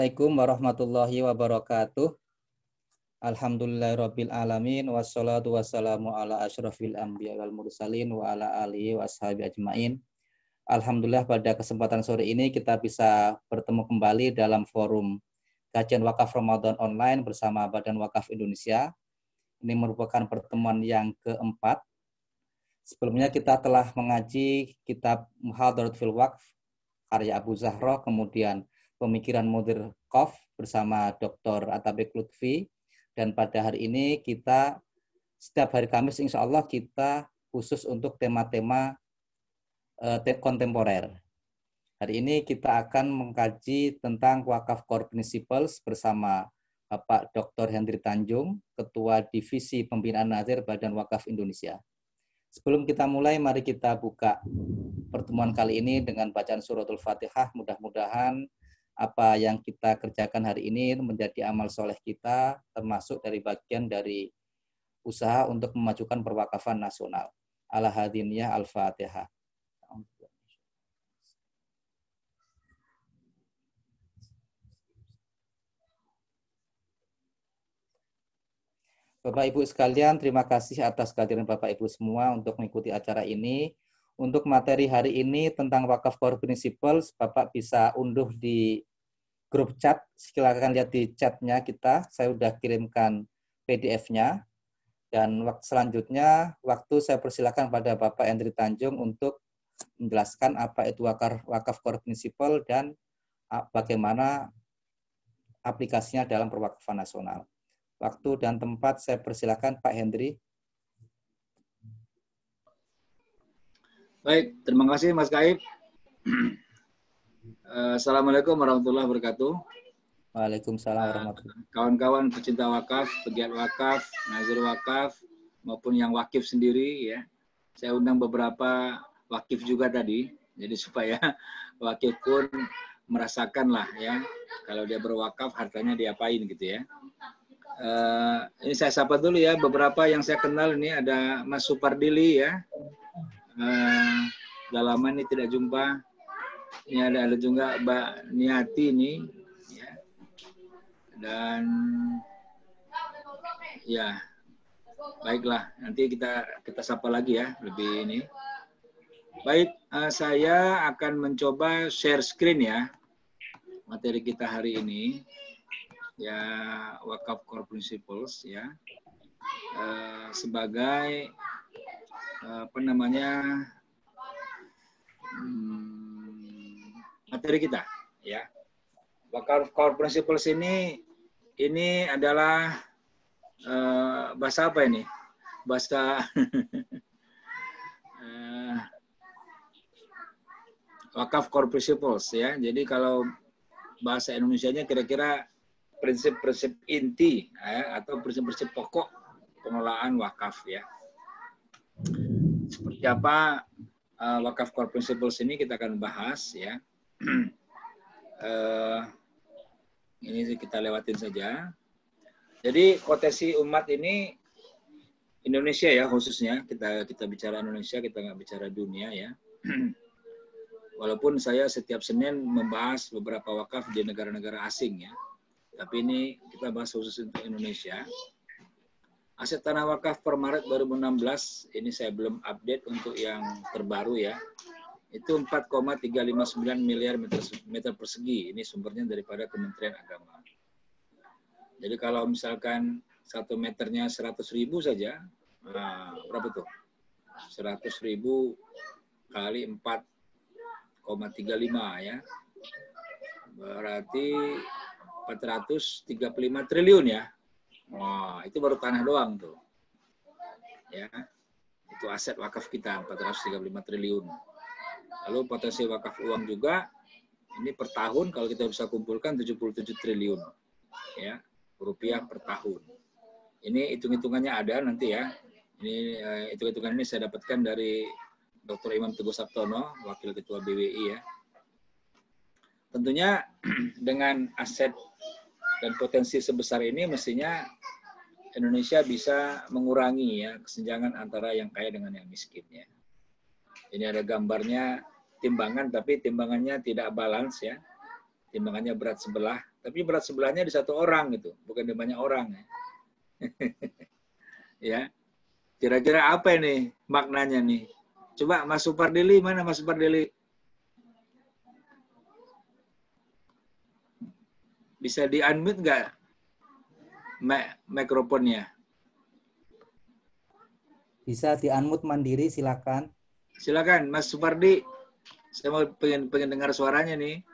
Assalamualaikum warahmatullahi wabarakatuh. Alhamdulillahirabbil alamin wassalatu wassalamu ala asyrafil anbiya wal mursalin wa ala alihi washabi ajmain. Alhamdulillah pada kesempatan sore ini kita bisa bertemu kembali dalam forum kajian wakaf Ramadan online bersama Badan Wakaf Indonesia. Ini merupakan pertemuan yang keempat. Sebelumnya kita telah mengaji kitab Muhadharat fil Waqf karya Abu Zahra, kemudian Pemikiran Mudhir Qaf bersama Dr. Atabek Lutfi, dan pada hari ini kita setiap hari Kamis insya Allah kita khusus untuk tema-tema kontemporer. Hari ini kita akan mengkaji tentang Wakaf Core Principles bersama Bapak Dr. Hendri Tanjung, Ketua Divisi Pembinaan Nazir Badan Wakaf Indonesia. Sebelum kita mulai, mari kita buka pertemuan kali ini dengan bacaan suratul Fatihah. Mudah-mudahan apa yang kita kerjakan hari ini menjadi amal soleh kita, termasuk dari bagian dari usaha untuk memajukan perwakafan nasional. Al-Hadiniyah Al-Fatihah. Bapak Ibu sekalian, terima kasih atas kehadiran Bapak Ibu semua untuk mengikuti acara ini. Untuk materi hari ini tentang Wakaf Core Principles, Bapak bisa unduh di grup chat. Silakan lihat di chatnya kita. Saya sudah kirimkan PDF-nya. Dan selanjutnya, waktu saya persilakan pada Bapak Hendri Tanjung untuk menjelaskan apa itu Wakaf Core Principle dan bagaimana aplikasinya dalam perwakafan nasional. Waktu dan tempat saya persilakan Pak Hendri. Baik, terima kasih Mas Gaib. Assalamualaikum warahmatullahi wabarakatuh. Waalaikumsalam warahmatullahi wabarakatuh. Kawan-kawan pecinta wakaf, pegiat wakaf, nazir wakaf, maupun yang wakif sendiri ya. Saya undang beberapa wakif juga tadi, jadi supaya wakif pun merasakan lah ya, kalau dia berwakaf hartanya diapain gitu ya. Ini saya sapa dulu ya, beberapa yang saya kenal ini ada Mas Supardili ya. Udah lama ini tidak jumpa. Ini ada juga Mbak Niati ini ya. Dan ya baiklah, nanti kita sapa lagi ya lebih ini. Baik, saya akan mencoba share screen ya materi kita hari ini ya, Wakaf Core Principles ya, sebagai apa namanya materi kita ya. Wakaf Core Principles ini adalah bahasa apa ini? Bahasa Wakaf Core Principles ya. Jadi kalau bahasa Indonesianya kira-kira prinsip-prinsip inti ya, atau prinsip-prinsip pokok pengelolaan wakaf ya. Seperti apa Wakaf Core Principles ini kita akan bahas ya. Ini kita lewatin saja. Jadi potensi umat ini Indonesia ya khususnya, kita bicara Indonesia, kita nggak bicara dunia ya. Walaupun saya setiap Senin membahas beberapa wakaf di negara-negara asing ya, tapi ini kita bahas khusus untuk Indonesia. Aset tanah wakaf per Maret 2016, ini saya belum update untuk yang terbaru ya. Itu 4,359 miliar meter persegi. Ini sumbernya daripada Kementerian Agama. Jadi kalau misalkan 1 meternya 100.000 saja, nah, berapa tuh? 100.000 kali 4,35 ya. Berarti 435 triliun ya. Wah, itu baru tanah doang tuh. Ya. Itu aset wakaf kita 435 triliun. Lalu potensi wakaf uang juga ini per tahun kalau kita bisa kumpulkan 77 triliun. Ya, rupiah per tahun. Ini hitung-hitungannya ada nanti ya. Ini hitung-hitungan ini saya dapatkan dari Dr. Imam Teguh Sabtono, Wakil Ketua BWI ya. Tentunya dengan aset dan potensi sebesar ini mestinya Indonesia bisa mengurangi ya kesenjangan antara yang kaya dengan yang miskin ya. Ini ada gambarnya timbangan, tapi timbangannya tidak balance ya. timbangannya berat sebelah, tapi berat sebelahnya di satu orang gitu, bukan di banyak orang. Ya, kira-kira apa ini maknanya nih? Coba Mas Supardili, mana Mas Supardili? Bisa di-unmute nggak mikrofonnya? Bisa di-unmute mandiri, silakan. Silakan Mas Supardi. Saya mau pengen dengar suaranya nih.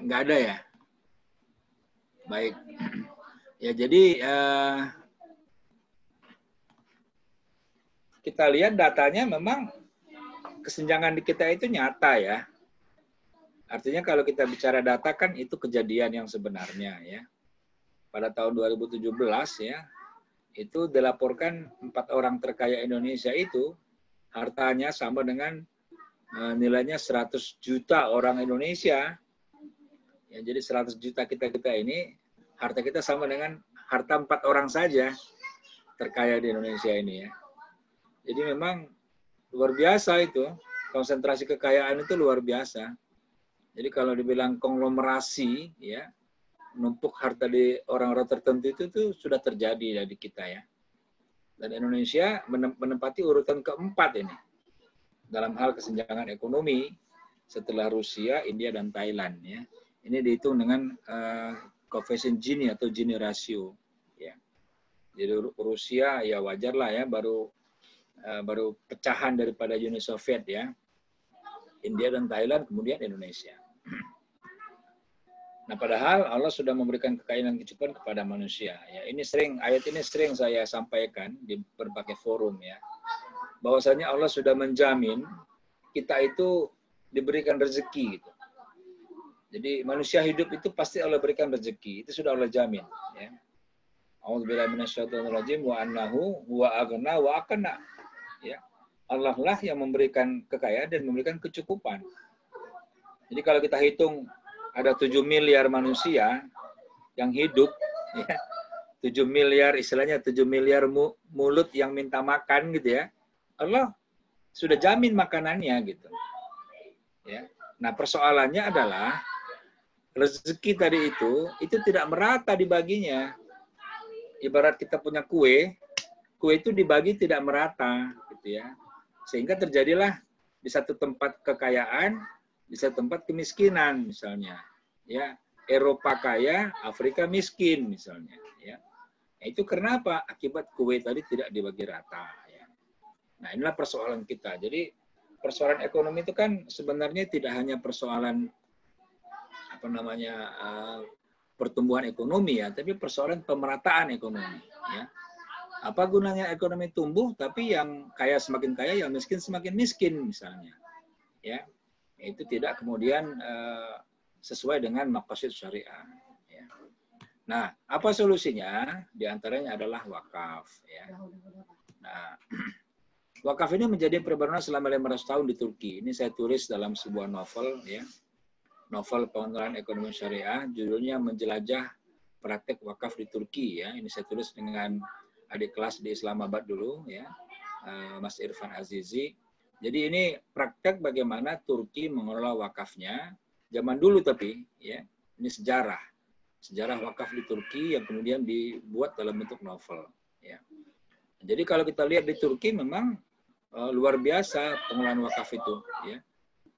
Nggak ada ya? Baik. Ya, jadi kita lihat datanya memang kesenjangan di kita itu nyata ya. Artinya kalau kita bicara data kan itu kejadian yang sebenarnya ya. Pada tahun 2017 ya, itu dilaporkan 4 orang terkaya Indonesia itu hartanya sama dengan nilainya 100 juta orang Indonesia. Ya, jadi 100 juta kita ini, harta kita sama dengan harta 4 orang saja terkaya di Indonesia ini ya. Jadi memang luar biasa itu, konsentrasi kekayaan itu luar biasa. Jadi kalau dibilang konglomerasi, ya, numpuk harta di orang-orang tertentu itu tuh sudah terjadi di kita ya. Dan Indonesia menempati urutan keempat ini dalam hal kesenjangan ekonomi setelah Rusia, India, dan Thailand ya. Ini dihitung dengan coefficient Gini atau Gini ratio ya. Jadi Rusia ya wajar lah ya, baru pecahan daripada Uni Soviet ya. India dan Thailand, kemudian Indonesia. Nah, padahal Allah sudah memberikan kekayaan dan kecukupan kepada manusia. Ya, ayat ini sering saya sampaikan di berbagai forum ya. Bahwasanya Allah sudah menjamin kita itu diberikan rezeki gitu. Jadi manusia hidup itu pasti Allah berikan rezeki, itu sudah Allah jamin ya. A'udzubillahi minasyaitonir rajim wa annahu huwa aghna wa aqna. Ya. Allah lah yang memberikan kekayaan dan memberikan kecukupan. Jadi kalau kita hitung ada 7 miliar manusia yang hidup, ya, 7 miliar, istilahnya 7 miliar mulut yang minta makan gitu ya. Allah sudah jamin makanannya gitu. Ya. Nah, persoalannya adalah rezeki tadi itu tidak merata dibaginya. Ibarat kita punya kue itu dibagi tidak merata gitu ya. Sehingga terjadilah di satu tempat kekayaan, di satu tempat kemiskinan misalnya. Ya, Eropa kaya, Afrika miskin misalnya, ya. Nah, itu kenapa? Akibat kue tadi tidak dibagi rata, ya. Nah, inilah persoalan kita. Jadi, persoalan ekonomi itu kan sebenarnya tidak hanya persoalan pertumbuhan ekonomi ya, tapi persoalan pemerataan ekonomi, ya. Apa gunanya ekonomi tumbuh tapi yang kaya semakin kaya, yang miskin semakin miskin misalnya, ya. Itu tidak kemudian sesuai dengan maqasid syariah. Ya. Nah, apa solusinya? Di antaranya adalah wakaf. Ya. Nah, wakaf ini menjadi perbaruan selama 500 tahun di Turki. Ini saya tulis dalam sebuah novel, ya, novel pengenalan ekonomi syariah. Judulnya Menjelajah Praktek Wakaf di Turki. Ya. Ini saya tulis dengan adik kelas di Islamabad dulu, ya, Mas Irfan Azizi. Jadi ini praktek bagaimana Turki mengelola wakafnya. Zaman dulu tapi ya, ini sejarah wakaf di Turki yang kemudian dibuat dalam bentuk novel ya. Jadi kalau kita lihat di Turki memang luar biasa pengelolaan wakaf itu ya.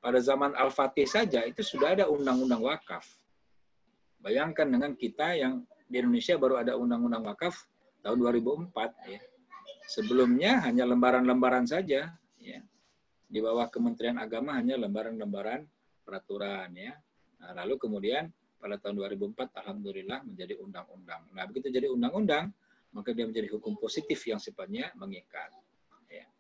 Pada zaman Al-Fatih saja itu sudah ada undang-undang wakaf. Bayangkan dengan kita yang di Indonesia baru ada undang-undang wakaf tahun 2004 ya. Sebelumnya hanya lembaran-lembaran saja ya. Di bawah Kementerian Agama hanya lembaran-lembaran peraturan ya. Nah, lalu kemudian pada tahun 2004 alhamdulillah menjadi undang-undang. Nah, begitu jadi undang-undang, maka dia menjadi hukum positif yang sifatnya mengikat. Ya.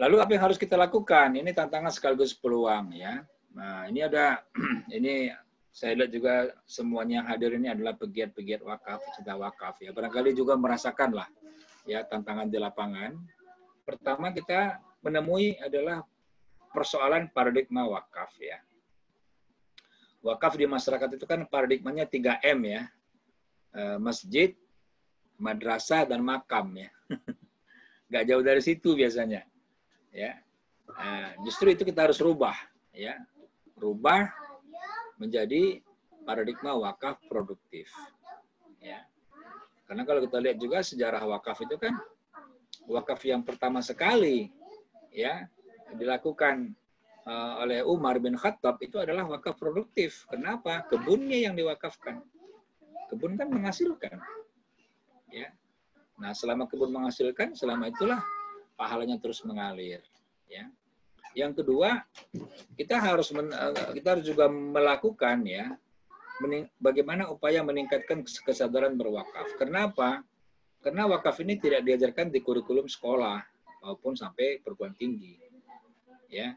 Lalu apa yang harus kita lakukan? Ini tantangan sekaligus peluang ya. Nah, ini ada ini saya lihat juga semuanya yang hadir ini adalah pegiat-pegiat wakaf, pecinta wakaf ya. Barangkali juga merasakan lah ya tantangan di lapangan. Pertama kita menemui adalah persoalan paradigma wakaf ya. Wakaf di masyarakat itu kan paradigmanya 3M ya. Masjid, madrasah, dan makam ya. Nggak jauh dari situ biasanya. ya. Justru itu kita harus rubah, ya. Rubah menjadi paradigma wakaf produktif, ya. Karena kalau kita lihat juga sejarah wakaf itu kan wakaf yang pertama sekali, ya, dilakukan oleh Umar bin Khattab itu adalah wakaf produktif. Kenapa? Kebunnya yang diwakafkan. Kebun kan menghasilkan, ya. Nah, selama kebun menghasilkan, selama itulah pahalanya terus mengalir, ya. Yang kedua, kita harus juga melakukan, ya, bagaimana upaya meningkatkan kesadaran berwakaf. Kenapa? Karena wakaf ini tidak diajarkan di kurikulum sekolah maupun sampai perguruan tinggi, ya.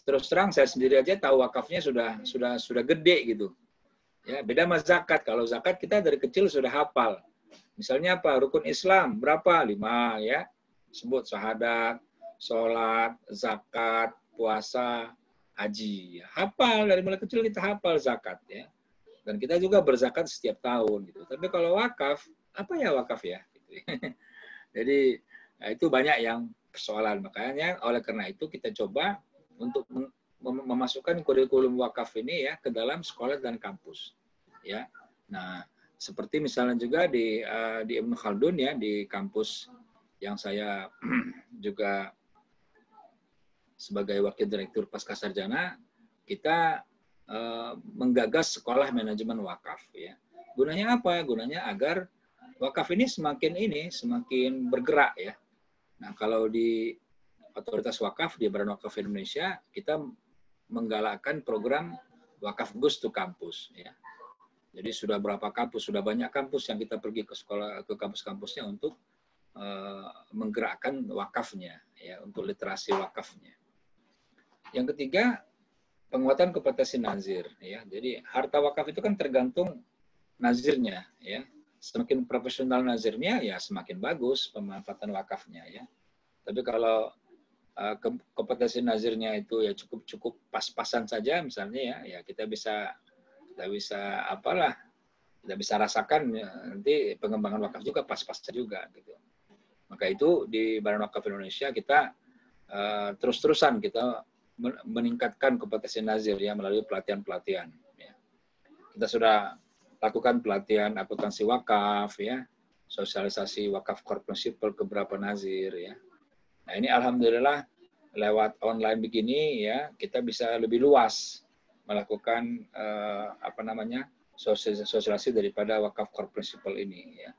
Terus terang saya sendiri aja tahu wakafnya sudah gede gitu, ya. Beda sama zakat. Kalau zakat kita dari kecil sudah hafal. Misalnya apa? Rukun Islam berapa? 5, ya. Sebut syahadat, sholat, zakat, puasa, haji. Hafal, dari mulai kecil kita hafal zakat, ya. Dan kita juga berzakat setiap tahun gitu. Tapi kalau wakaf, apa ya wakaf ya? Jadi itu banyak yang persoalan. Makanya oleh karena itu kita coba untuk memasukkan kurikulum wakaf ini, ya, ke dalam sekolah dan kampus, ya. Nah, seperti misalnya juga di Ibnu Khaldun, ya, di kampus yang saya juga sebagai wakil direktur Pascasarjana, kita menggagas sekolah manajemen wakaf, ya. Gunanya apa? Gunanya agar wakaf ini semakin bergerak, ya. Nah, kalau di Otoritas Wakaf, di Badan Wakaf Indonesia, kita menggalakkan program Wakaf Gus to Kampus, ya. Jadi sudah berapa kampus, sudah banyak kampus yang kita pergi ke sekolah, ke kampus-kampusnya untuk menggerakkan wakafnya, ya, untuk literasi wakafnya. Yang ketiga, penguatan kompetensi nazir, ya. Jadi harta wakaf itu kan tergantung nazirnya, ya. Semakin profesional nazirnya, ya semakin bagus pemanfaatan wakafnya, ya. Tapi kalau kompetensi nazirnya itu ya cukup pas-pasan saja misalnya, ya kita bisa rasakan, ya, nanti pengembangan wakaf juga pas-pasan juga gitu. Maka itu di Badan Wakaf Indonesia kita terus-terusan kita meningkatkan kompetensi nazir, ya, melalui pelatihan-pelatihan, ya. Kita sudah lakukan pelatihan akuntansi wakaf, ya, sosialisasi wakaf core principle ke beberapa nazir, ya. Nah, ini alhamdulillah lewat online begini, ya, kita bisa lebih luas melakukan sosialisasi daripada wakaf core principle ini, ya.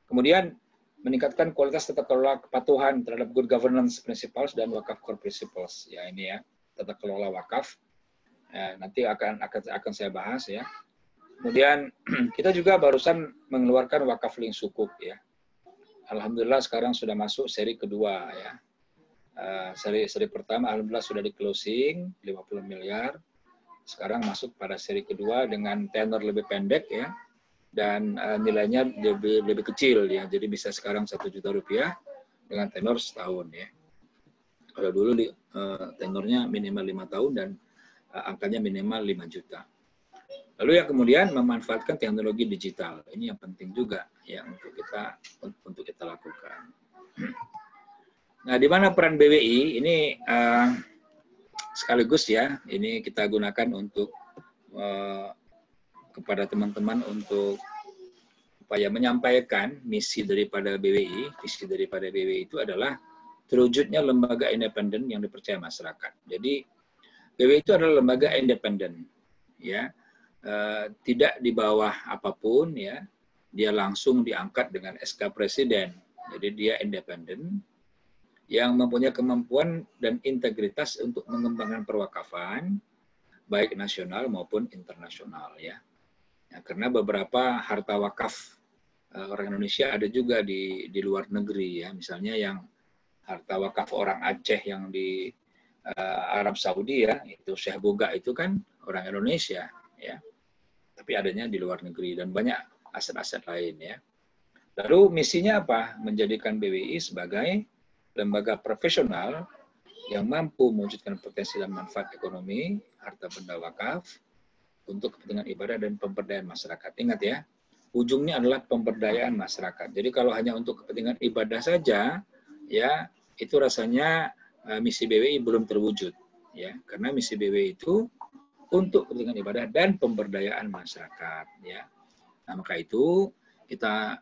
Kemudian meningkatkan kualitas tata kelola kepatuhan terhadap good governance principles dan wakaf core principles, ya, ini, ya, tata kelola wakaf. Nanti akan saya bahas, ya. Kemudian kita juga barusan mengeluarkan wakaf link sukuk, ya. Alhamdulillah sekarang sudah masuk seri kedua, ya. Seri pertama alhamdulillah sudah di closing 50 miliar. Sekarang masuk pada seri kedua dengan tenor lebih pendek, ya. Dan nilainya lebih kecil, ya. Jadi bisa sekarang 1 juta rupiah dengan tenor setahun, ya. Kalau dulu tenornya minimal 5 tahun dan angkanya minimal 5 juta. Lalu yang kemudian memanfaatkan teknologi digital. Ini yang penting juga, ya, untuk kita lakukan. Nah, di mana peran BWI ini sekaligus, ya, ini kita gunakan untuk kepada teman-teman untuk upaya menyampaikan misi daripada BWI. Visi daripada BWI itu adalah terwujudnya lembaga independen yang dipercaya masyarakat. Jadi BWI itu adalah lembaga independen, ya. Tidak di bawah apapun, ya. Dia langsung diangkat dengan SK Presiden. Jadi dia independen yang mempunyai kemampuan dan integritas untuk mengembangkan perwakafan baik nasional maupun internasional, ya. Karena beberapa harta wakaf orang Indonesia ada juga di luar negeri, ya. Misalnya yang harta wakaf orang Aceh yang di Arab Saudi, ya, itu Syekh Boga itu kan orang Indonesia, ya. Tapi adanya di luar negeri dan banyak aset-aset lain, ya. Lalu misinya apa? Menjadikan BWI sebagai lembaga profesional yang mampu mewujudkan potensi dan manfaat ekonomi harta benda wakaf untuk kepentingan ibadah dan pemberdayaan masyarakat. Ingat, ya, ujungnya adalah pemberdayaan masyarakat. Jadi kalau hanya untuk kepentingan ibadah saja, ya itu rasanya misi BWI belum terwujud, ya, karena misi BWI itu untuk kepentingan ibadah dan pemberdayaan masyarakat, ya. Nah, maka itu kita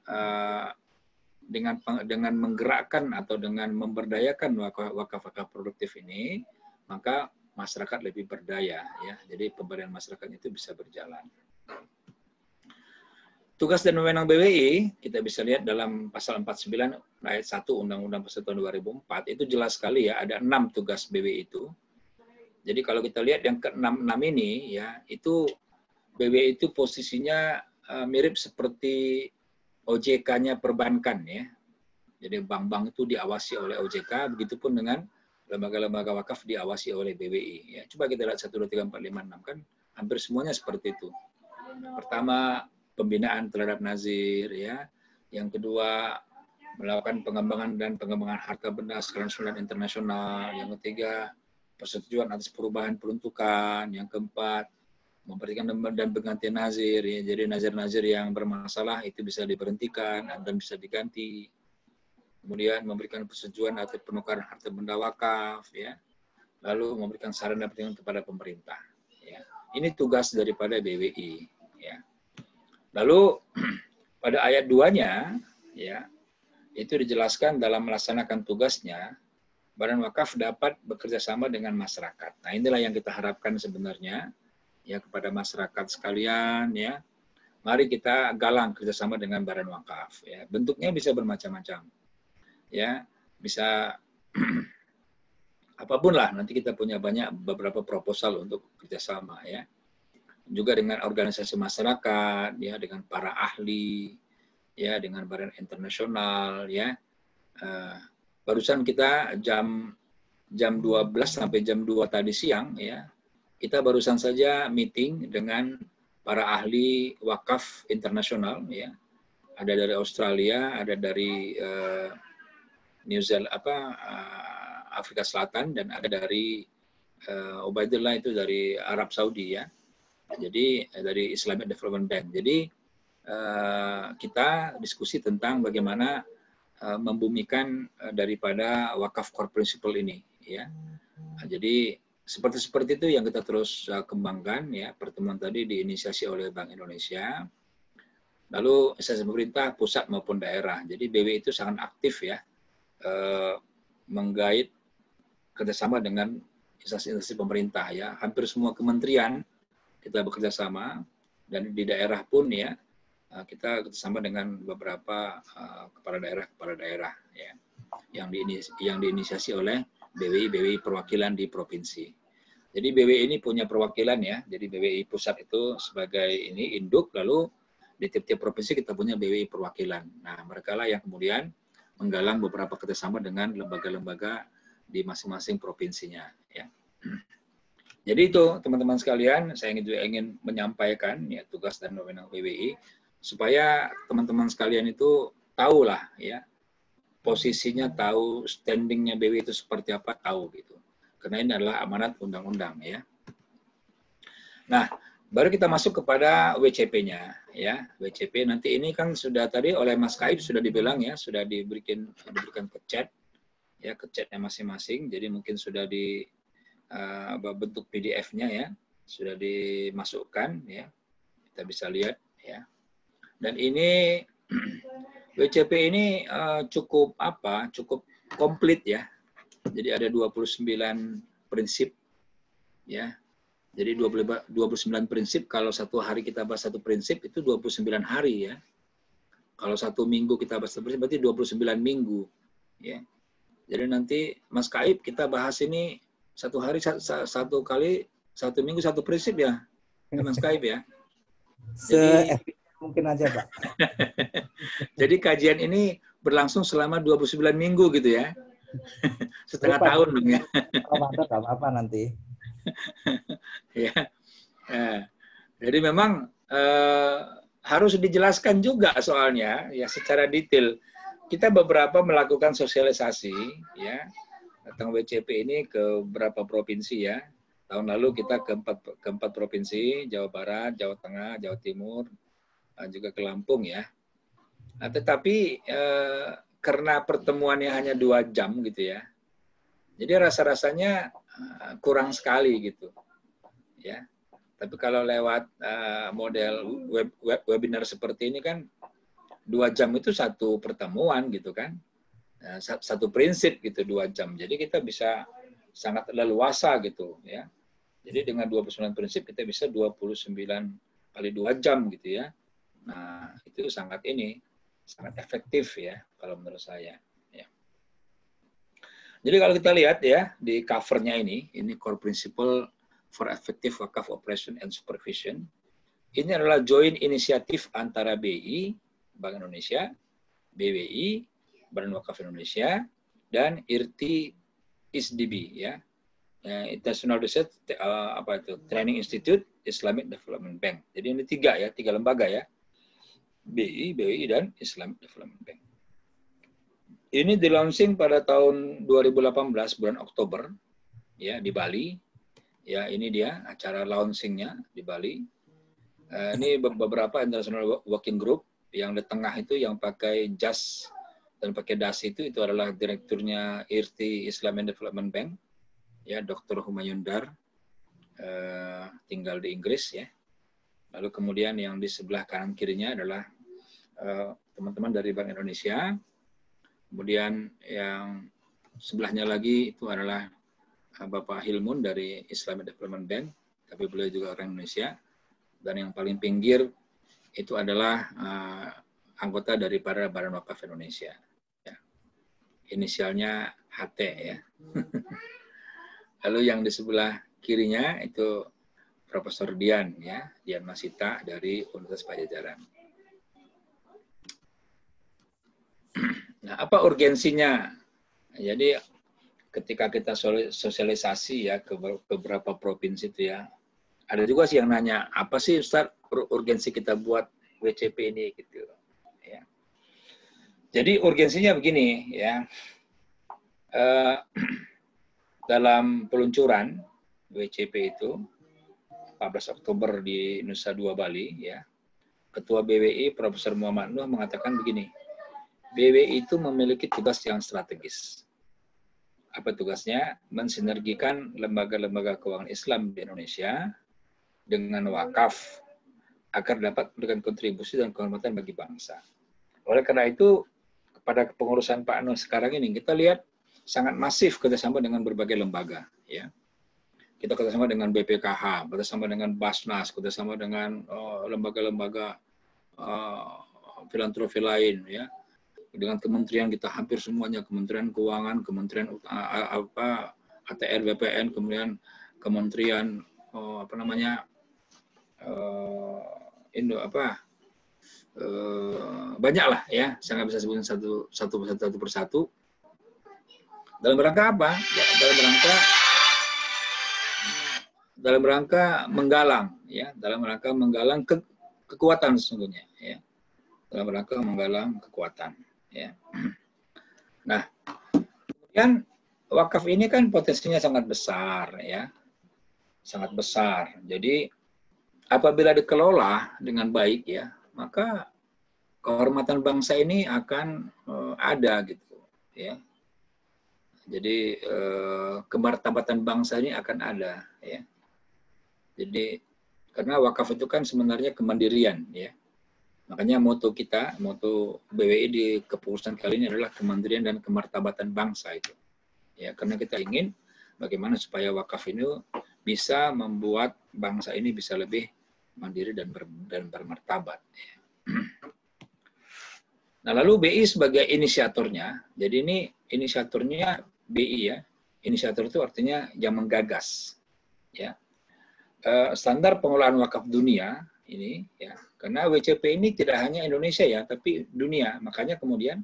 dengan menggerakkan atau dengan memberdayakan wakaf-wakaf produktif ini, maka masyarakat lebih berdaya, ya. Jadi pemberdayaan masyarakat itu bisa berjalan. Tugas dan wewenang BWI kita bisa lihat dalam pasal 49 ayat 1 Undang-Undang Persatuan 2004 itu jelas sekali ya, ada 6 tugas BWI itu. Jadi kalau kita lihat yang ke-6 ini ya, itu BWI itu posisinya mirip seperti OJK-nya perbankan ya. Jadi bank-bank itu diawasi oleh OJK, begitupun dengan lembaga-lembaga wakaf diawasi oleh BWI. Ya, coba kita lihat 1, 2, 3, 4, 5, 6 kan hampir semuanya seperti itu. Pertama, pembinaan terhadap nazir, ya. Yang kedua, melakukan pengembangan dan pengembangan harta benda skala nasional dan internasional. Yang ketiga, persetujuan atas perubahan peruntukan. Yang keempat, memperhatikan dan penggantian nazir. Ya. Jadi nazir-nazir yang bermasalah itu bisa diberhentikan dan bisa diganti. Kemudian memberikan persetujuan atas penukaran harta benda wakaf, ya. Lalu memberikan saran dan perlindungan kepada pemerintah. Ya. Ini tugas daripada BWI. Ya. Lalu pada ayat 2-nya, ya, itu dijelaskan dalam melaksanakan tugasnya, Badan Wakaf dapat bekerja sama dengan masyarakat. Nah, inilah yang kita harapkan sebenarnya, ya, kepada masyarakat sekalian, ya. Mari kita galang kerjasama dengan Badan Wakaf. Ya. Bentuknya bisa bermacam-macam, ya, bisa apapun lah. Nanti kita punya beberapa proposal untuk kerjasama, ya. Juga dengan organisasi masyarakat, ya, dengan para ahli, ya, dengan badan internasional, ya. Barusan kita jam 12 sampai jam 2 tadi siang, ya, kita barusan saja meeting dengan para ahli wakaf internasional, ya. Ada dari Australia, ada dari New Zealand, Afrika Selatan, dan ada dari Ubaidillah itu dari Arab Saudi, ya. Jadi dari Islamic Development Bank. Jadi kita diskusi tentang bagaimana membumikan daripada wakaf core principle ini, ya. Jadi seperti itu yang kita terus kembangkan, ya. Pertemuan tadi diinisiasi oleh Bank Indonesia. Lalu instansi pemerintah pusat maupun daerah. Jadi BWI itu sangat aktif, ya, menggait kerjasama dengan instansi pemerintah, ya. Hampir semua kementerian kita bekerja sama, dan di daerah pun, ya, kita bersama dengan beberapa kepala daerah, ya, yang diinisiasi oleh BWI perwakilan di provinsi. Jadi BWI ini punya perwakilan, ya. Jadi BWI pusat itu sebagai ini induk, lalu di tiap-tiap provinsi kita punya BWI perwakilan. Nah, mereka lah yang kemudian menggalang beberapa kerjasama dengan lembaga-lembaga di masing-masing provinsinya, ya. Jadi itu teman-teman sekalian, saya ingin menyampaikan, ya, tugas dan wewenang BWI supaya teman-teman sekalian itu tahulah, ya, posisinya, tahu standingnya BWI itu seperti apa, tahu gitu. Karena ini adalah amanat undang-undang, ya. Nah, baru kita masuk kepada WCP-nya, ya. WCP nanti ini kan sudah tadi oleh Mas Kaib sudah dibilang, ya, sudah diberikan ke chat, ya, ke chatnya masing-masing. Jadi mungkin sudah di bentuk PDF-nya, ya, sudah dimasukkan, ya, kita bisa lihat, ya. Dan ini WCP ini cukup komplit, ya. Jadi ada 29 prinsip, ya. Jadi 29 prinsip, kalau satu hari kita bahas satu prinsip itu 29 hari, ya. Kalau satu minggu kita bahas satu prinsip berarti 29 minggu, ya. Jadi nanti Mas Kaib kita bahas ini satu hari satu kali, satu minggu satu prinsip, ya, Mas Kaib, ya. Jadi mungkin aja, Pak. Jadi kajian ini berlangsung selama 29 minggu gitu, ya. Setengah tahun dong, ya. Mantap, apa nanti. Ya. Jadi memang harus dijelaskan juga soalnya, ya, secara detail. Kita beberapa melakukan sosialisasi, ya, tentang WCP ini ke beberapa provinsi, ya. Tahun lalu kita ke empat provinsi, Jawa Barat, Jawa Tengah, Jawa Timur, juga ke Lampung, ya. Nah, tetapi karena pertemuannya hanya 2 jam gitu ya. Jadi rasa-rasanya kurang sekali gitu. Ya. Tapi kalau lewat model webinar seperti ini kan 2 jam itu satu pertemuan gitu kan. Satu prinsip gitu 2 jam. Jadi kita bisa sangat leluasa gitu ya. Jadi dengan 29 prinsip kita bisa 29 kali 2 jam gitu ya. Nah, itu sangat efektif ya kalau menurut saya. Ya. Jadi kalau kita lihat ya di covernya ini core principle for effective wakaf operation and supervision. Ini adalah joint inisiatif antara BI, Bank Indonesia, BWI, Badan Wakaf Indonesia, dan IRTI ISDB ya. International Research Training Institute, Islamic Development Bank. Jadi ini 3 lembaga ya. BI, BWI, dan Islamic Development Bank. Ini di-launching pada tahun 2018 bulan Oktober ya di Bali. Ya, ini dia acara launchingnya di Bali. Ini beberapa international working group yang di tengah itu yang pakai jas dan pakai dasi itu adalah direkturnya IRTI Islamic Development Bank. Ya, Dr. Humayun Dar, tinggal di Inggris ya. Lalu kemudian yang di sebelah kanan kirinya adalah teman-teman dari Bank Indonesia. Kemudian yang sebelahnya lagi itu adalah Bapak Hilmun dari Islamic Development Bank, tapi beliau juga orang Indonesia. Dan yang paling pinggir itu adalah anggota daripada Badan Wakaf Indonesia. Ya. Inisialnya HT ya. Lalu yang di sebelah kirinya itu Profesor Dian ya, Dian Masita dari Universitas Pajajaran. Nah, apa urgensinya? Jadi ketika kita sosialisasi ya ke beberapa provinsi itu ya, ada juga sih yang nanya, apa sih Ustaz urgensi kita buat WCP ini gitu ya. Jadi urgensinya begini ya. Dalam peluncuran WCP itu 14 Oktober di Nusa Dua Bali ya. Ketua BWI Profesor Muhammad Nuh mengatakan begini. BWI itu memiliki tugas yang strategis. Apa tugasnya? Mensinergikan lembaga-lembaga keuangan Islam di Indonesia dengan wakaf agar dapat memberikan kontribusi dan kehormatan bagi bangsa. Oleh karena itu, pada kepengurusan Pak Nuh sekarang ini, kita lihat sangat masif kerjasama dengan berbagai lembaga. Ya. Kita kerjasama dengan BPKH, kerjasama dengan Basnas, kerjasama dengan lembaga-lembaga filantropi lain, ya. Dengan kementerian kita hampir semuanya, Kementerian Keuangan, Kementerian ATR, BPN, kemudian Kementerian banyak lah ya, saya nggak bisa sebutin satu persatu. Dalam rangka apa? Dalam rangka menggalang, ya, dalam rangka menggalang kekuatan sesungguhnya, ya, dalam rangka menggalang kekuatan, ya. Nah, kemudian wakaf ini kan potensinya sangat besar, ya, sangat besar. Jadi apabila dikelola dengan baik, ya, maka kehormatan bangsa ini akan ada, gitu, ya. Jadi kemartabatan bangsa ini akan ada, ya. Jadi karena wakaf itu kan sebenarnya kemandirian, ya. Makanya moto kita, moto BWI di kepengurusan kali ini adalah kemandirian dan kemartabatan bangsa itu. Ya, karena kita ingin bagaimana supaya wakaf ini bisa membuat bangsa ini bisa lebih mandiri dan bermartabat. Ya. Nah, lalu BI sebagai inisiatornya, jadi ini inisiatornya BI, ya. Inisiator itu artinya yang menggagas, ya. Standar pengelolaan wakaf dunia ini, ya, karena WCP ini tidak hanya Indonesia, ya, tapi dunia. Makanya kemudian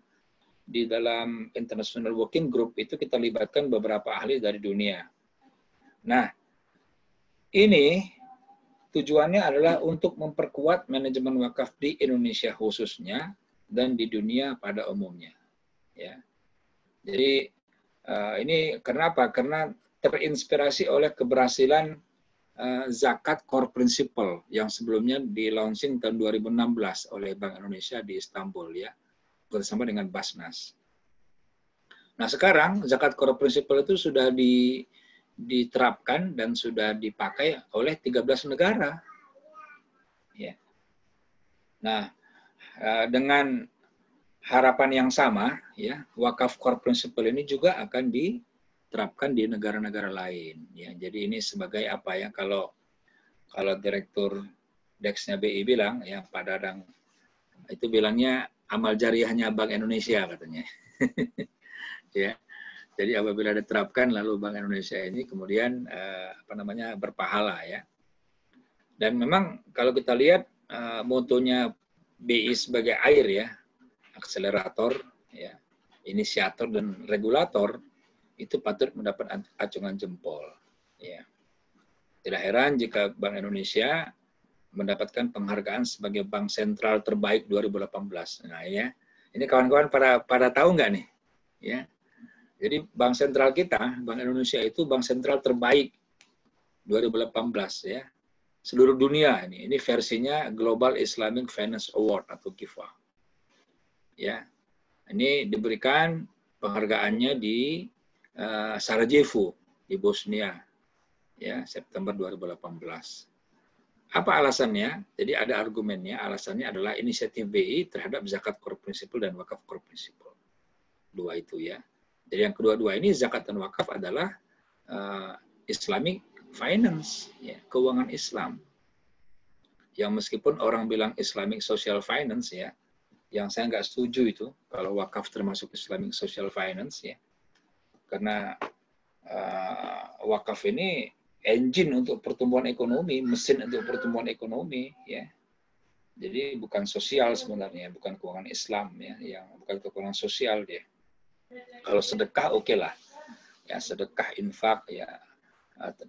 di dalam International Working Group itu kita libatkan beberapa ahli dari dunia. Nah, ini tujuannya adalah untuk memperkuat manajemen wakaf di Indonesia khususnya dan di dunia pada umumnya, ya. Jadi ini kenapa? Karena terinspirasi oleh keberhasilan zakat core principle yang sebelumnya di launching tahun 2016 oleh Bank Indonesia di Istanbul, ya, bersama dengan Basnas. Nah sekarang zakat core principle itu sudah diterapkan dan sudah dipakai oleh 13 negara. Ya. Nah dengan harapan yang sama, ya wakaf core principle ini juga akan diterapkan di negara-negara lain. Ya, jadi ini sebagai apa ya? Kalau Direktur Dex-nya BI bilang, ya Pak Dadang itu bilangnya amal jariahnya Bank Indonesia katanya. Ya, jadi apabila diterapkan lalu Bank Indonesia ini kemudian berpahala ya. Dan memang kalau kita lihat motonya BI sebagai air ya, akselerator, ya, inisiator dan regulator itu patut mendapat acungan jempol. Ya. Tidak heran jika Bank Indonesia mendapatkan penghargaan sebagai bank sentral terbaik 2018. Nah ya, ini kawan-kawan pada tahu nggak nih? Ya, jadi bank sentral kita, Bank Indonesia itu bank sentral terbaik 2018 ya. Seluruh dunia ini versinya Global Islamic Finance Award atau GIFA. Ya, ini diberikan penghargaannya di Sarajevo di Bosnia, ya September 2018. Apa alasannya? Jadi ada argumennya. Alasannya adalah inisiatif BI terhadap zakat core principle dan wakaf core principle. Dua itu ya. Jadi yang kedua-dua ini zakat dan wakaf adalah Islamic finance, ya, keuangan Islam. Yang meskipun orang bilang Islamic social finance ya, yang saya nggak setuju itu kalau wakaf termasuk Islamic social finance ya, karena wakaf ini engine untuk pertumbuhan ekonomi, mesin untuk pertumbuhan ekonomi ya. Jadi bukan sosial sebenarnya, bukan keuangan Islam ya, yang bukan keuangan sosial dia. Kalau sedekah oke lah, ya sedekah infak ya,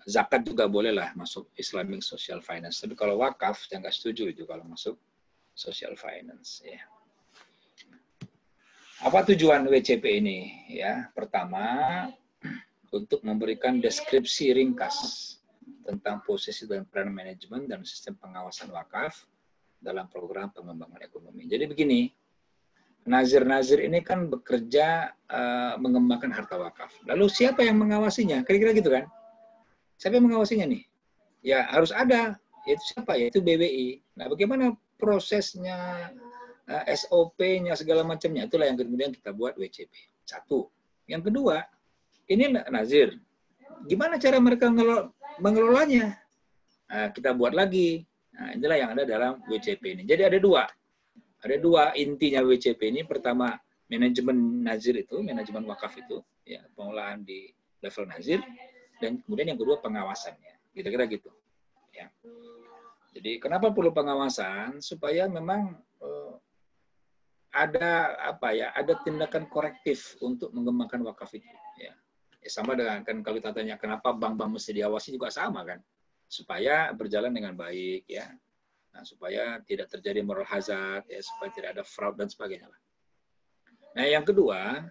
zakat juga boleh lah masuk Islamic social finance. Tapi kalau wakaf saya nggak setuju itu kalau masuk social finance ya. Apa tujuan WCP ini? Ya, pertama untuk memberikan deskripsi ringkas tentang posisi dan peran manajemen dan sistem pengawasan wakaf dalam program pengembangan ekonomi. Jadi begini, nazir-nazir ini kan bekerja mengembangkan harta wakaf. Lalu siapa yang mengawasinya? Kira-kira gitu kan? Siapa yang mengawasinya nih? Ya harus ada. Yaitu siapa? Yaitu BBI. Nah, bagaimana prosesnya, SOP-nya segala macamnya, itulah yang kemudian kita buat WCP. Satu. Yang kedua, ini nazir. Gimana cara mereka mengelolanya? Nah, kita buat lagi. Nah, inilah yang ada dalam WCP ini. Jadi ada dua. Ada dua intinya WCP ini. Pertama, manajemen nazir itu, manajemen wakaf itu, ya, pengelolaan di level nazir. Dan kemudian yang kedua pengawasannya. Kira-kira gitu. Ya. Jadi kenapa perlu pengawasan? Supaya memang ada tindakan korektif untuk mengembangkan wakaf itu. Ya. Sama dengan kan kalau kita tanya kenapa bank-bank mesti diawasi juga sama kan, supaya berjalan dengan baik ya, nah, supaya tidak terjadi moral hazard ya, supaya tidak ada fraud dan sebagainya. Nah yang kedua,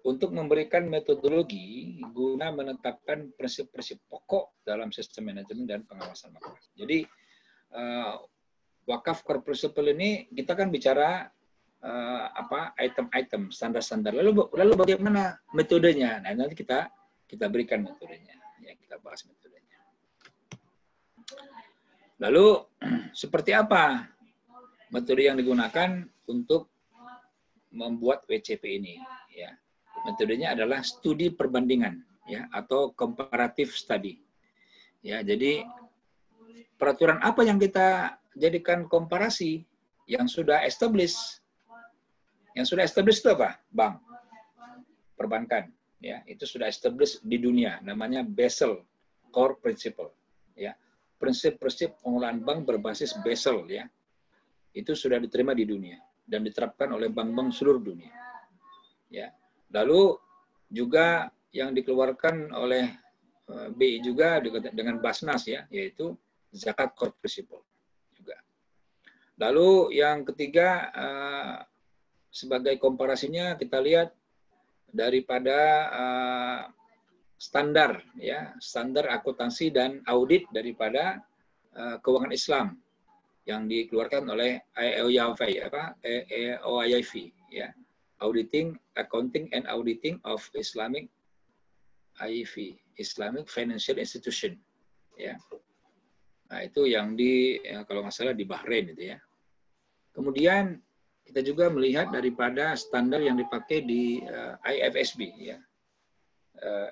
untuk memberikan metodologi guna menetapkan prinsip-prinsip pokok dalam sistem manajemen dan pengawasan wakaf. Jadi wakaf core principle ini kita kan bicara item-item, standar-standar. Lalu bagaimana metodenya? Nah, nanti kita berikan metodenya. Ya, kita bahas metodenya. Lalu seperti apa metode yang digunakan untuk membuat WCP ini? Ya, metodenya adalah studi perbandingan, ya, atau comparative study. Ya, jadi peraturan apa yang kita jadikan komparasi yang sudah established? Yang sudah established itu apa? Bank, perbankan, ya itu sudah established di dunia, namanya Basel Core Principle, ya prinsip-prinsip pengelolaan bank berbasis Basel, ya itu sudah diterima di dunia dan diterapkan oleh bank-bank seluruh dunia, ya. Lalu juga yang dikeluarkan oleh BI juga dengan Basnas, ya yaitu Zakat Core Principle juga. Lalu yang ketiga, sebagai komparasinya kita lihat daripada standar, ya standar akuntansi dan audit daripada keuangan Islam yang dikeluarkan oleh OIV, ya Auditing, Accounting and Auditing of Islamic IFI, Islamic Financial Institution. Ya. Nah, itu yang kalau nggak salah di Bahrain itu ya. Kemudian kita juga melihat daripada standar yang dipakai di IFSB ya.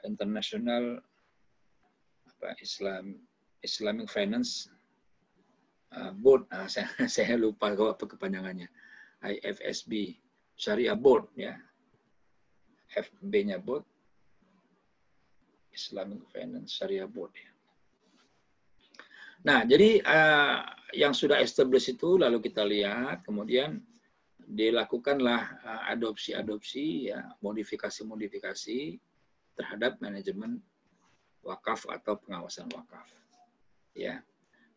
International Islamic Finance Board. Nah, saya lupa apa kepanjangannya. IFSB Syariah Board ya. FB-nya Board. Islamic Finance Syariah Board ya. Nah, jadi yang sudah established itu lalu kita lihat, kemudian dilakukanlah adopsi-adopsi ya, modifikasi-modifikasi terhadap manajemen wakaf atau pengawasan wakaf. Ya.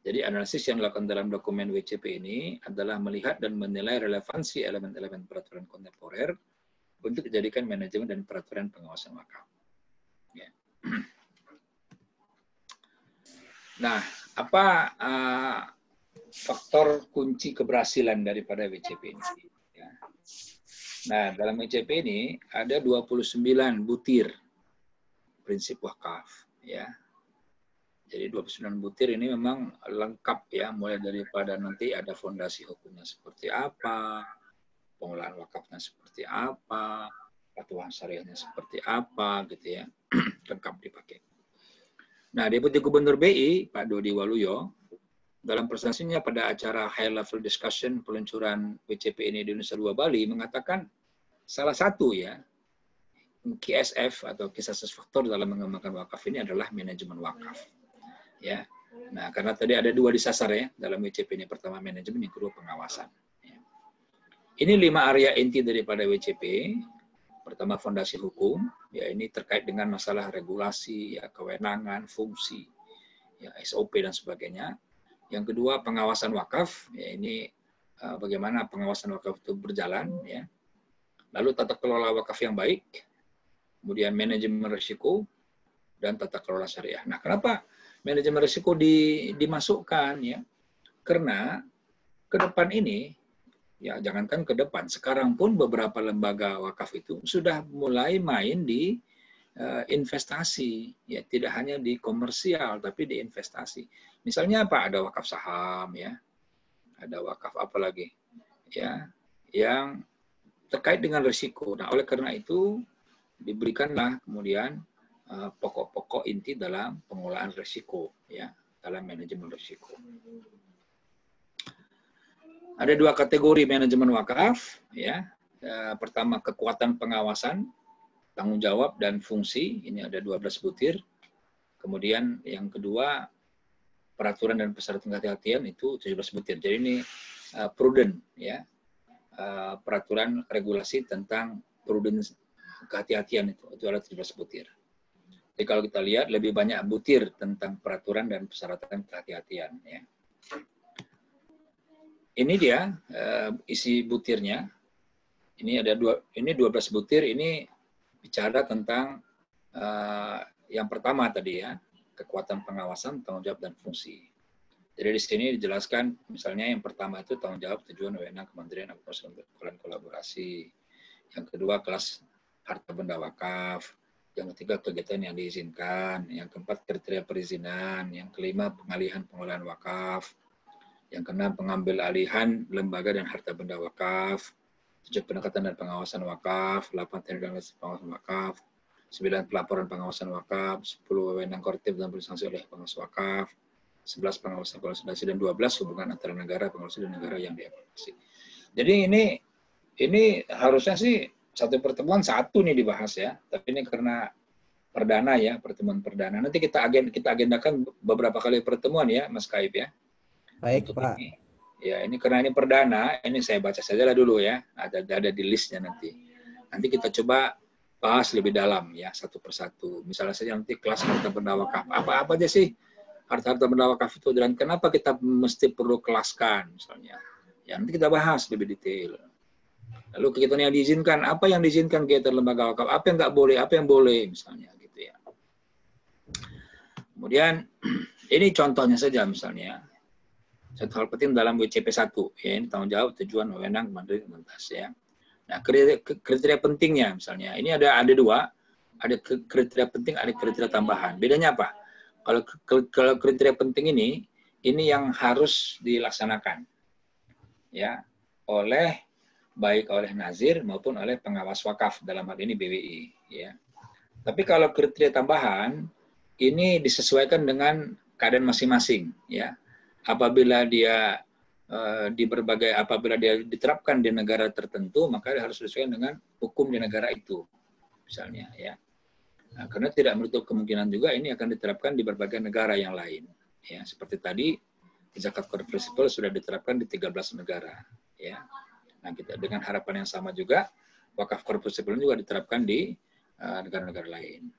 Jadi analisis yang dilakukan dalam dokumen WCP ini adalah melihat dan menilai relevansi elemen-elemen peraturan kontemporer untuk dijadikan manajemen dan peraturan pengawasan wakaf. Ya. Nah, apa faktor kunci keberhasilan daripada WCP ini? Ya. Nah, dalam WCP ini ada 29 butir prinsip wakaf. Ya. Jadi 29 butir ini memang lengkap ya, mulai daripada nanti ada fondasi hukumnya seperti apa, pengelolaan wakafnya seperti apa, patuhan syariahnya seperti apa, gitu ya, lengkap dipakai. Nah, Deputi Gubernur BI, Pak Dodi Waluyo, dalam presentasinya pada acara High Level Discussion peluncuran WCP ini di Nusa Dua Bali, mengatakan salah satu ya, KSF atau Key Success Factor dalam mengembangkan wakaf ini adalah manajemen wakaf. Ya, nah karena tadi ada dua disasar ya dalam WCP ini, pertama manajemen, yang kedua pengawasan. Ya. Ini 5 area inti daripada WCP. Pertama fondasi hukum, ya ini terkait dengan masalah regulasi, ya kewenangan, fungsi, ya SOP dan sebagainya. Yang kedua pengawasan wakaf, ya ini bagaimana pengawasan wakaf itu berjalan, ya. Lalu tata kelola wakaf yang baik, kemudian manajemen risiko dan tata kelola syariah. Nah, kenapa manajemen risiko dimasukkan ya? Karena ke depan ini, ya jangankan ke depan, sekarang pun beberapa lembaga wakaf itu sudah mulai main di investasi, ya tidak hanya di komersial tapi di investasi. Misalnya apa? Ada wakaf saham ya, ada wakaf apa lagi ya, yang terkait dengan risiko. Nah, oleh karena itu diberikanlah kemudian pokok-pokok inti dalam pengelolaan risiko, ya, dalam manajemen risiko. Ada 2 kategori manajemen wakaf, ya. Pertama kekuatan pengawasan, tanggung jawab dan fungsi, ini ada 12 butir. Kemudian yang kedua peraturan dan persyaratan kehati-hatian itu 17 butir. Jadi ini prudent, ya. Peraturan regulasi tentang prudent kehati-hatian itu ada 17 butir. Jadi kalau kita lihat lebih banyak butir tentang peraturan dan persyaratan kehati-hatian. Ya. Ini dia isi butirnya. Ini ada 12 butir. Ini bicara tentang yang pertama tadi ya, kekuatan pengawasan, tanggung jawab dan fungsi. Jadi di sini dijelaskan misalnya yang pertama itu tanggung jawab, tujuan, wewenang Kementerian dan kolaborasi. Yang kedua kelas harta benda wakaf. Yang ketiga kegiatan yang diizinkan, yang keempat kriteria perizinan, yang kelima pengalihan pengelolaan wakaf, yang keenam pengambil alihan lembaga dan harta benda wakaf, 7 pendekatan dan pengawasan wakaf, 8 tindak lanjut pengawasan wakaf, 9 pelaporan pengawasan wakaf, 10 wewenang korektif dan sanksi oleh pengawas wakaf, 11 pengawasan konsolidasi dan 12 hubungan antara negara, pengawas dan negara yang dievaluasi. Jadi ini harusnya sih satu pertemuan satu nih dibahas ya, tapi ini karena perdana ya, pertemuan perdana. Nanti kita agendakan beberapa kali pertemuan ya, Mas Kaib ya. Baik, untuk Pak. Ini. Ya, ini karena ini perdana, ini saya baca saja lah dulu ya, ada di listnya nanti. Nanti kita coba bahas lebih dalam ya, satu persatu. Misalnya saja nanti kelas harta benda wakaf. Apa aja sih harta benda wakaf itu dan kenapa kita mesti perlu kelaskan misalnya. Ya, nanti kita bahas lebih detail. Lalu kegiatan yang diizinkan, apa yang diizinkan kegiatan lembaga wakaf, apa yang nggak boleh, apa yang boleh, misalnya gitu ya. Kemudian, ini contohnya saja misalnya. Satu hal penting dalam WCP 1, ya ini tanggung jawab, tujuan, wewenang, mandiri, mentas ya. Nah, kriteria pentingnya misalnya, ini ada dua, ada kriteria penting, ada kriteria tambahan. Bedanya apa? Kalau kriteria penting ini yang harus dilaksanakan, ya, baik oleh nazir maupun oleh pengawas wakaf, dalam hal ini BWI, ya. Tapi kalau kriteria tambahan ini disesuaikan dengan keadaan masing-masing, ya. Apabila dia apabila dia diterapkan di negara tertentu, maka dia harus disesuaikan dengan hukum di negara itu, misalnya, ya. Nah, karena tidak menutup kemungkinan juga ini akan diterapkan di berbagai negara yang lain, ya. Seperti tadi zakat core principle sudah diterapkan di 13 negara, ya. Nah, kita dengan harapan yang sama juga wakaf core principle juga diterapkan di negara-negara lain.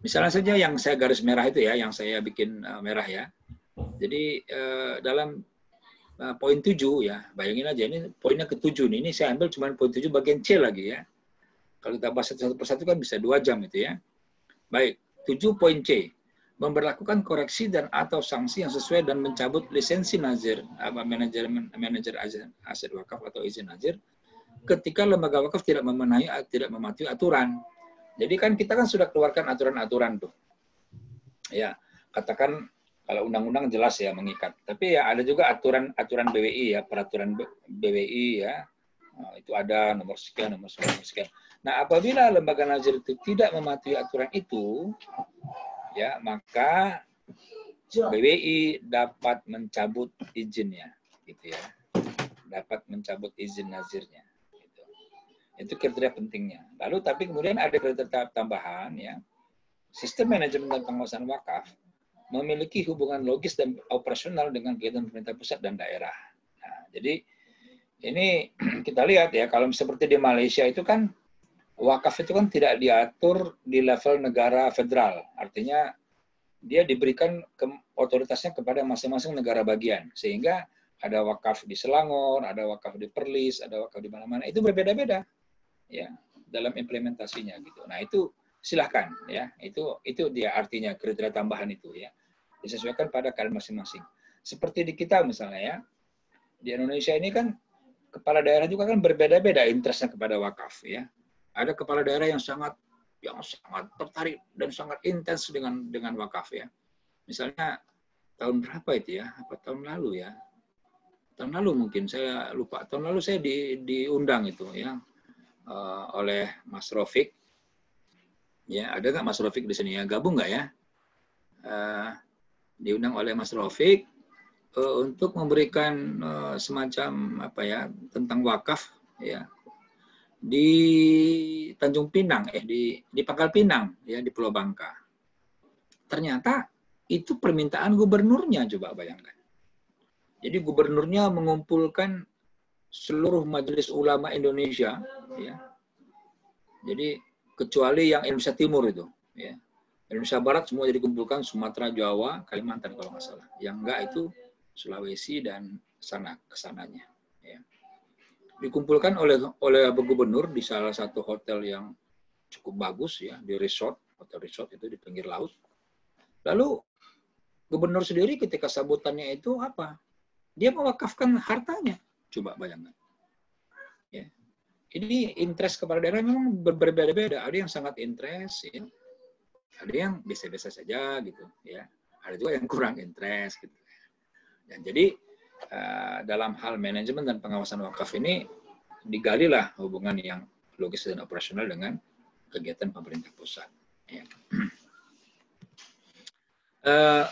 Misalnya saja yang saya garis merah itu, ya, yang saya bikin merah, ya. Jadi dalam poin 7, ya, bayangin aja ini poinnya ke-7 nih. Ini saya ambil cuma poin 7 bagian C lagi, ya. Kalau kita bahas satu persatu kan bisa 2 jam itu, ya. Baik, 7 poin C. Memberlakukan koreksi dan atau sanksi yang sesuai dan mencabut lisensi nazir, manajer aset wakaf atau izin nazir ketika lembaga wakaf tidak mematuhi aturan. Jadi kan kita kan sudah keluarkan aturan-aturan tuh. Ya, katakan kalau undang-undang jelas, ya, mengikat. Tapi ya ada juga aturan BWI, ya, peraturan BWI, ya. Itu ada nomor sekian, nomor sekian. Nah, apabila lembaga nazir itu tidak mematuhi aturan itu, ya, maka BWI dapat mencabut izinnya, gitu, ya. Dapat mencabut izin nazirnya. Gitu. Itu kriteria pentingnya. Lalu tapi kemudian ada kriteria tambahan, ya. Sistem manajemen dan pengawasan wakaf memiliki hubungan logis dan operasional dengan kegiatan pemerintah pusat dan daerah. Nah, jadi ini kita lihat, ya, kalau seperti di Malaysia itu kan wakaf itu kan tidak diatur di level negara federal, artinya dia diberikan otoritasnya kepada masing-masing negara bagian, sehingga ada wakaf di Selangor, ada wakaf di Perlis, ada wakaf di mana-mana, itu berbeda-beda, ya, dalam implementasinya, gitu. Nah, itu silahkan, ya, itu dia artinya kriteria tambahan itu, ya, disesuaikan pada keadaan masing-masing. Seperti di kita misalnya, ya, di Indonesia ini kan kepala daerah juga kan berbeda-beda interestnya kepada wakaf, ya. Ada kepala daerah yang sangat tertarik dan sangat intens dengan wakaf, ya. Misalnya tahun berapa itu, ya? Apa tahun lalu, ya? Tahun lalu mungkin saya lupa. Tahun lalu saya diundang itu, ya, oleh Mas Rofik. Ya, ada nggak Mas Rofik di sini, ya? Gabung nggak, ya? Diundang oleh Mas Rofik untuk memberikan semacam apa, ya, tentang wakaf, ya, di Tanjung Pinang, di Pangkal Pinang, ya, di Pulau Bangka. Ternyata itu permintaan gubernurnya, coba bayangkan. Jadi gubernurnya mengumpulkan seluruh majelis ulama Indonesia, ya. Jadi kecuali yang Indonesia Timur itu, ya. Indonesia Barat semua jadi dikumpulkan, Sumatera, Jawa, Kalimantan kalau nggak salah. Yang enggak itu Sulawesi dan kesananya, ya. Dikumpulkan oleh gubernur di salah satu hotel yang cukup bagus, ya, di hotel resort itu di pinggir laut. Lalu gubernur sendiri ketika sambutannya itu apa? Dia mewakafkan hartanya. Coba bayangkan. Ya. Ini interest kepala daerah memang berbeda-beda. Ada yang sangat interest, ya. Ada yang biasa-biasa saja, gitu, ya. Ada juga yang kurang interest, gitu. Dan jadi dalam hal manajemen dan pengawasan wakaf ini digalilah hubungan yang logis dan operasional dengan kegiatan pemerintah pusat. Ya.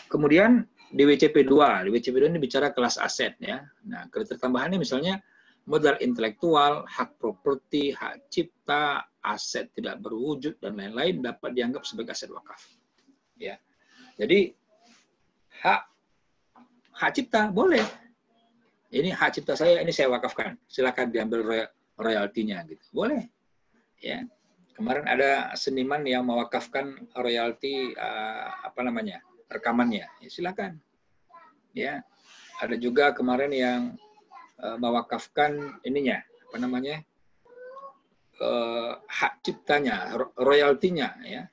Kemudian di WCP 2 ini bicara kelas aset, ya. Nah, kriteria tambahannya misalnya modal intelektual, hak properti, hak cipta, aset tidak berwujud dan lain-lain dapat dianggap sebagai aset wakaf. Ya. Jadi hak cipta boleh. Ini hak cipta saya, ini saya wakafkan. Silakan diambil royaltinya, gitu. Boleh. Ya. Kemarin ada seniman yang mewakafkan royalti rekamannya, ya, silakan. Ya, ada juga kemarin yang mewakafkan hak ciptanya, royaltinya, ya.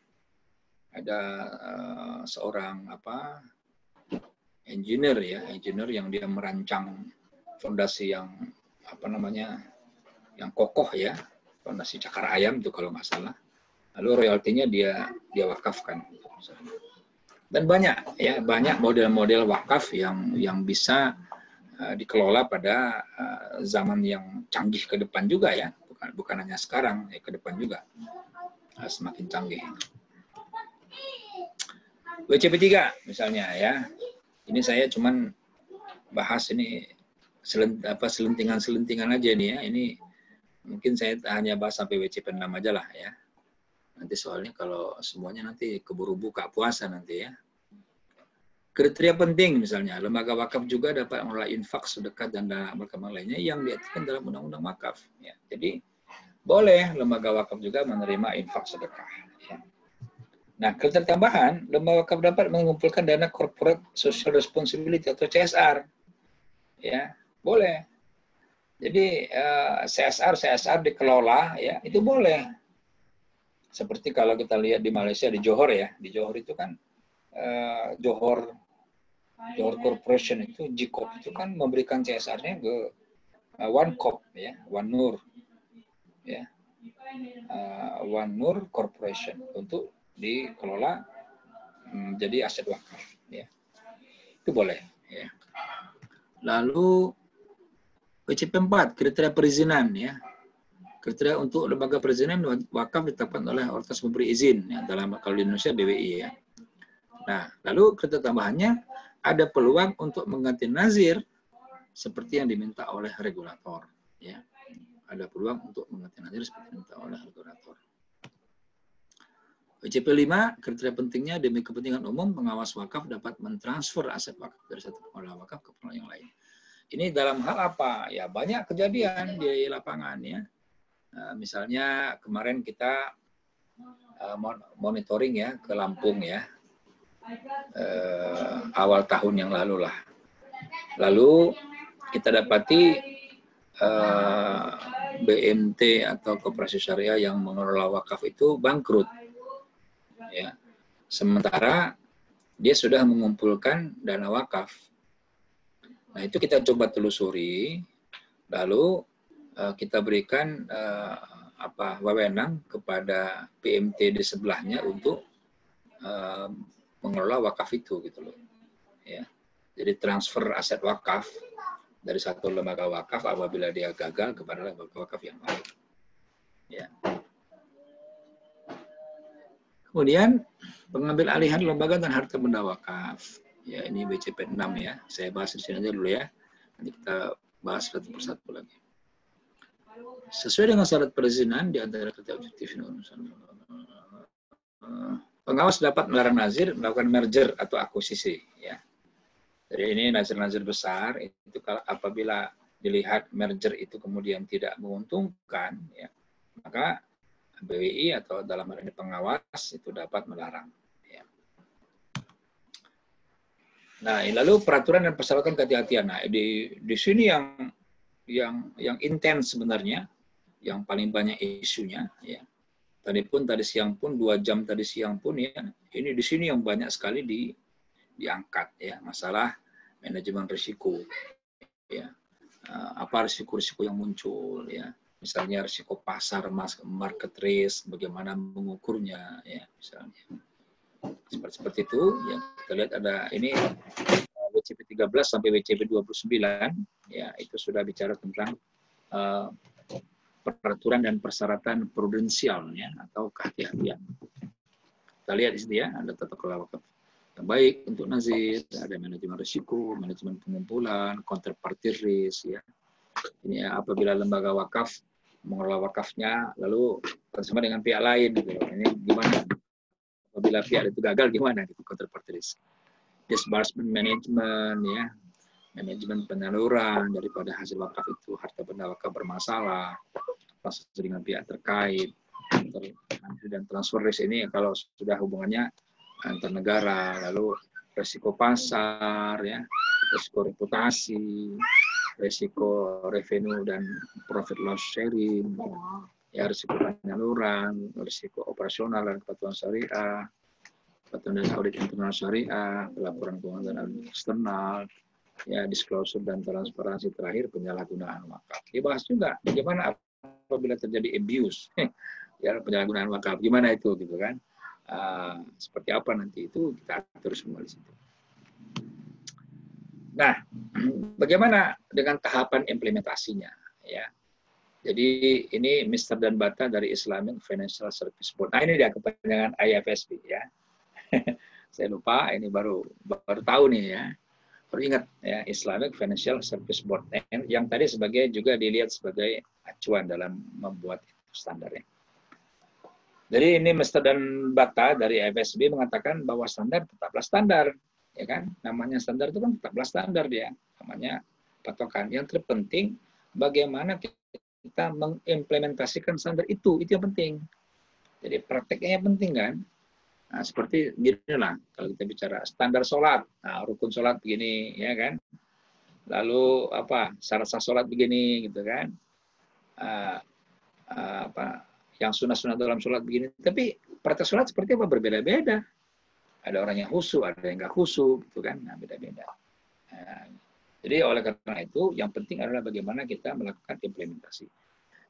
Ada seorang engineer yang dia merancang fondasi yang yang kokoh ya, nasi cakar ayam itu kalau nggak salah. Lalu royaltinya dia wakafkan. Dan banyak ya, banyak model-model wakaf yang bisa dikelola pada zaman yang canggih ke depan juga ya, bukan hanya sekarang, ya ke depan juga semakin canggih. WCP 3 misalnya ya, ini saya cuman bahas ini selentingan aja nih ya, ini mungkin saya hanya bahas sampai WCP 6 aja lah ya. Nanti soalnya kalau semuanya nanti keburu buka puasa nanti ya. Kriteria penting misalnya, lembaga wakaf juga dapat mengelola infak, sedekah, dan dana amal lainnya yang diaturkan dalam undang-undang wakaf. Ya. Jadi boleh lembaga wakaf juga menerima infak sedekah. Ya. Nah, kriteria tambahan, lembaga wakaf dapat mengumpulkan dana corporate social responsibility atau CSR. Ya, boleh. Jadi CSR dikelola, ya itu boleh. Seperti kalau kita lihat di Malaysia di Johor ya, di Johor itu kan Johor Corporation itu, Jcop itu kan memberikan CSR-nya ke One Corp ya, One Nur ya, One Nur Corporation untuk dikelola menjadi aset wakaf ya, itu boleh ya. Lalu WCP 4 kriteria perizinan ya, kriteria untuk lembaga perizinan wakaf ditetapkan oleh otoritas memberi izin ya, dalam kalau di Indonesia BWI ya. Nah, lalu kriteria tambahannya ada peluang untuk mengganti nazir seperti yang diminta oleh regulator ya. Ada peluang untuk mengganti nazir seperti yang diminta oleh regulator. WCP 5 kriteria pentingnya demi kepentingan umum pengawas wakaf dapat mentransfer aset wakaf dari satu pengelola wakaf ke pengelola yang lain. Ini dalam hal apa? Ya banyak kejadian di lapangan ya. Misalnya kemarin kita monitoring ya ke Lampung ya. Awal tahun yang lalu lah. Lalu kita dapati BMT atau koperasi syariah yang mengelola wakaf itu bangkrut. Ya. Sementara dia sudah mengumpulkan dana wakaf. Nah, itu kita coba telusuri, lalu kita berikan wewenang kepada PMT di sebelahnya untuk mengelola wakaf itu gitu loh. Ya. Jadi transfer aset wakaf dari satu lembaga wakaf apabila dia gagal kepada lembaga wakaf yang lain. Ya. Kemudian pengambil alihan lembaga dan harta benda wakaf. Ya, ini WCP 6 ya. Saya bahas di sini aja dulu ya. Nanti kita bahas satu persatu lagi. Sesuai dengan syarat perizinan di antara kriteria objektif pengawas dapat melarang nazir melakukan merger atau akuisisi ya. Jadi ini nazir-nazir besar itu kalau apabila dilihat merger itu kemudian tidak menguntungkan ya, maka BWI atau dalam hal ini pengawas itu dapat melarang ya. Nah, lalu peraturan dan persyaratan kehati-hatian. Nah, di sini yang intens sebenarnya, yang paling banyak isunya ya. Tadi siang pun 2 jam tadi siang pun ya, ini di sini yang banyak sekali diangkat ya, masalah manajemen risiko ya. Apa risiko-risiko yang muncul ya, misalnya risiko pasar, market risk, bagaimana mengukurnya ya, misalnya seperti itu ya. Kita lihat ada ini WCP 13 sampai WCP 29 ya, itu sudah bicara tentang peraturan dan persyaratan prudensial ya, atau kehati-hatian. Kita lihat di sini ya, ada tata kelola wakaf yang baik untuk nazir, ada manajemen risiko, manajemen pengumpulan, counterparty risk ya. Ini ya, apabila lembaga wakaf mengelola wakafnya lalu bersama dengan pihak lain gitu. Ini gimana? Apabila pihak itu gagal gimana gitu, counterparty risk. Disbursement management ya, manajemen penyaluran daripada hasil wakaf itu, harta benda wakaf bermasalah, proses dengan pihak terkait, dan transfer risk ini kalau sudah hubungannya antar negara, lalu resiko pasar, ya, resiko reputasi, resiko revenue dan profit loss sharing, ya, resiko penyaluran, resiko operasional dan kepatuhan syariah, kepatuhan dan audit internal syariah, laporan keuangan dan audit eksternal, ya, disclosure dan transparansi terakhir penyalahgunaan wakaf. Dibahas juga bagaimana apabila terjadi abuse, ya penyalahgunaan wakaf, gimana itu gitu kan? Seperti apa nanti itu kita atur semua di situ. Nah, bagaimana dengan tahapan implementasinya? Ya, jadi ini Mr. dan Bata dari Islamic Financial Service Board. Nah, ini dia kepanjangan IFSB ya. Saya lupa, ini baru tahu nih ya. Baru ingat ya, Islamic Financial Service Board yang tadi sebagai juga dilihat sebagai acuan dalam membuat standarnya. Jadi ini Mr. dan Bata dari IFSB mengatakan bahwa standar tetaplah standar. Ya kan, namanya standar itu kan tetaplah standar dia, namanya patokan. Yang terpenting bagaimana kita mengimplementasikan standar itu yang penting. Jadi prakteknya yang penting kan. Nah, seperti gini lah, kalau kita bicara standar sholat, nah, rukun sholat begini, ya kan. Lalu apa syarat sah sholat begini, gitu kan. Yang sunah-sunah dalam sholat begini. Tapi praktek sholat seperti apa berbeda-beda. Ada orang yang khusyuk, ada yang nggak khusyuk, gitu kan, nah beda-beda. Nah, jadi oleh karena itu, yang penting adalah bagaimana kita melakukan implementasi.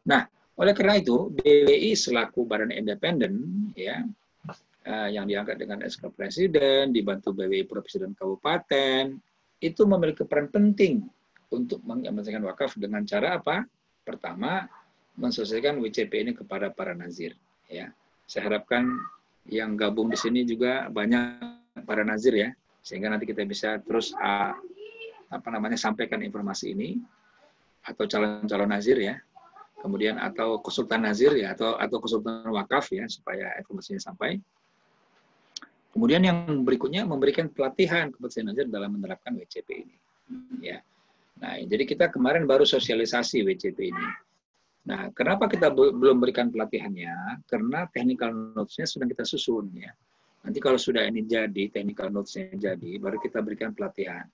Nah, oleh karena itu, BWI selaku badan independen, ya, yang diangkat dengan SK Presiden, dibantu BWI Provinsi dan Kabupaten, itu memiliki peran penting untuk mengimplementasikan wakaf dengan cara apa? Pertama, mensosialisasikan WCP ini kepada para nazir. Ya, saya harapkan yang gabung di sini juga banyak para nazir ya, sehingga nanti kita bisa terus sampaikan informasi ini atau calon-calon nazir ya, kemudian atau konsultan nazir ya, atau konsultan wakaf ya, supaya informasinya sampai. Kemudian yang berikutnya memberikan pelatihan kepada nazir dalam menerapkan WCP ini. Ya, nah jadi kita kemarin baru sosialisasi WCP ini. Nah, kenapa kita belum berikan pelatihannya? Karena technical notes-nya sudah kita susun ya. Nanti kalau sudah ini jadi, technical notes-nya jadi, baru kita berikan pelatihan.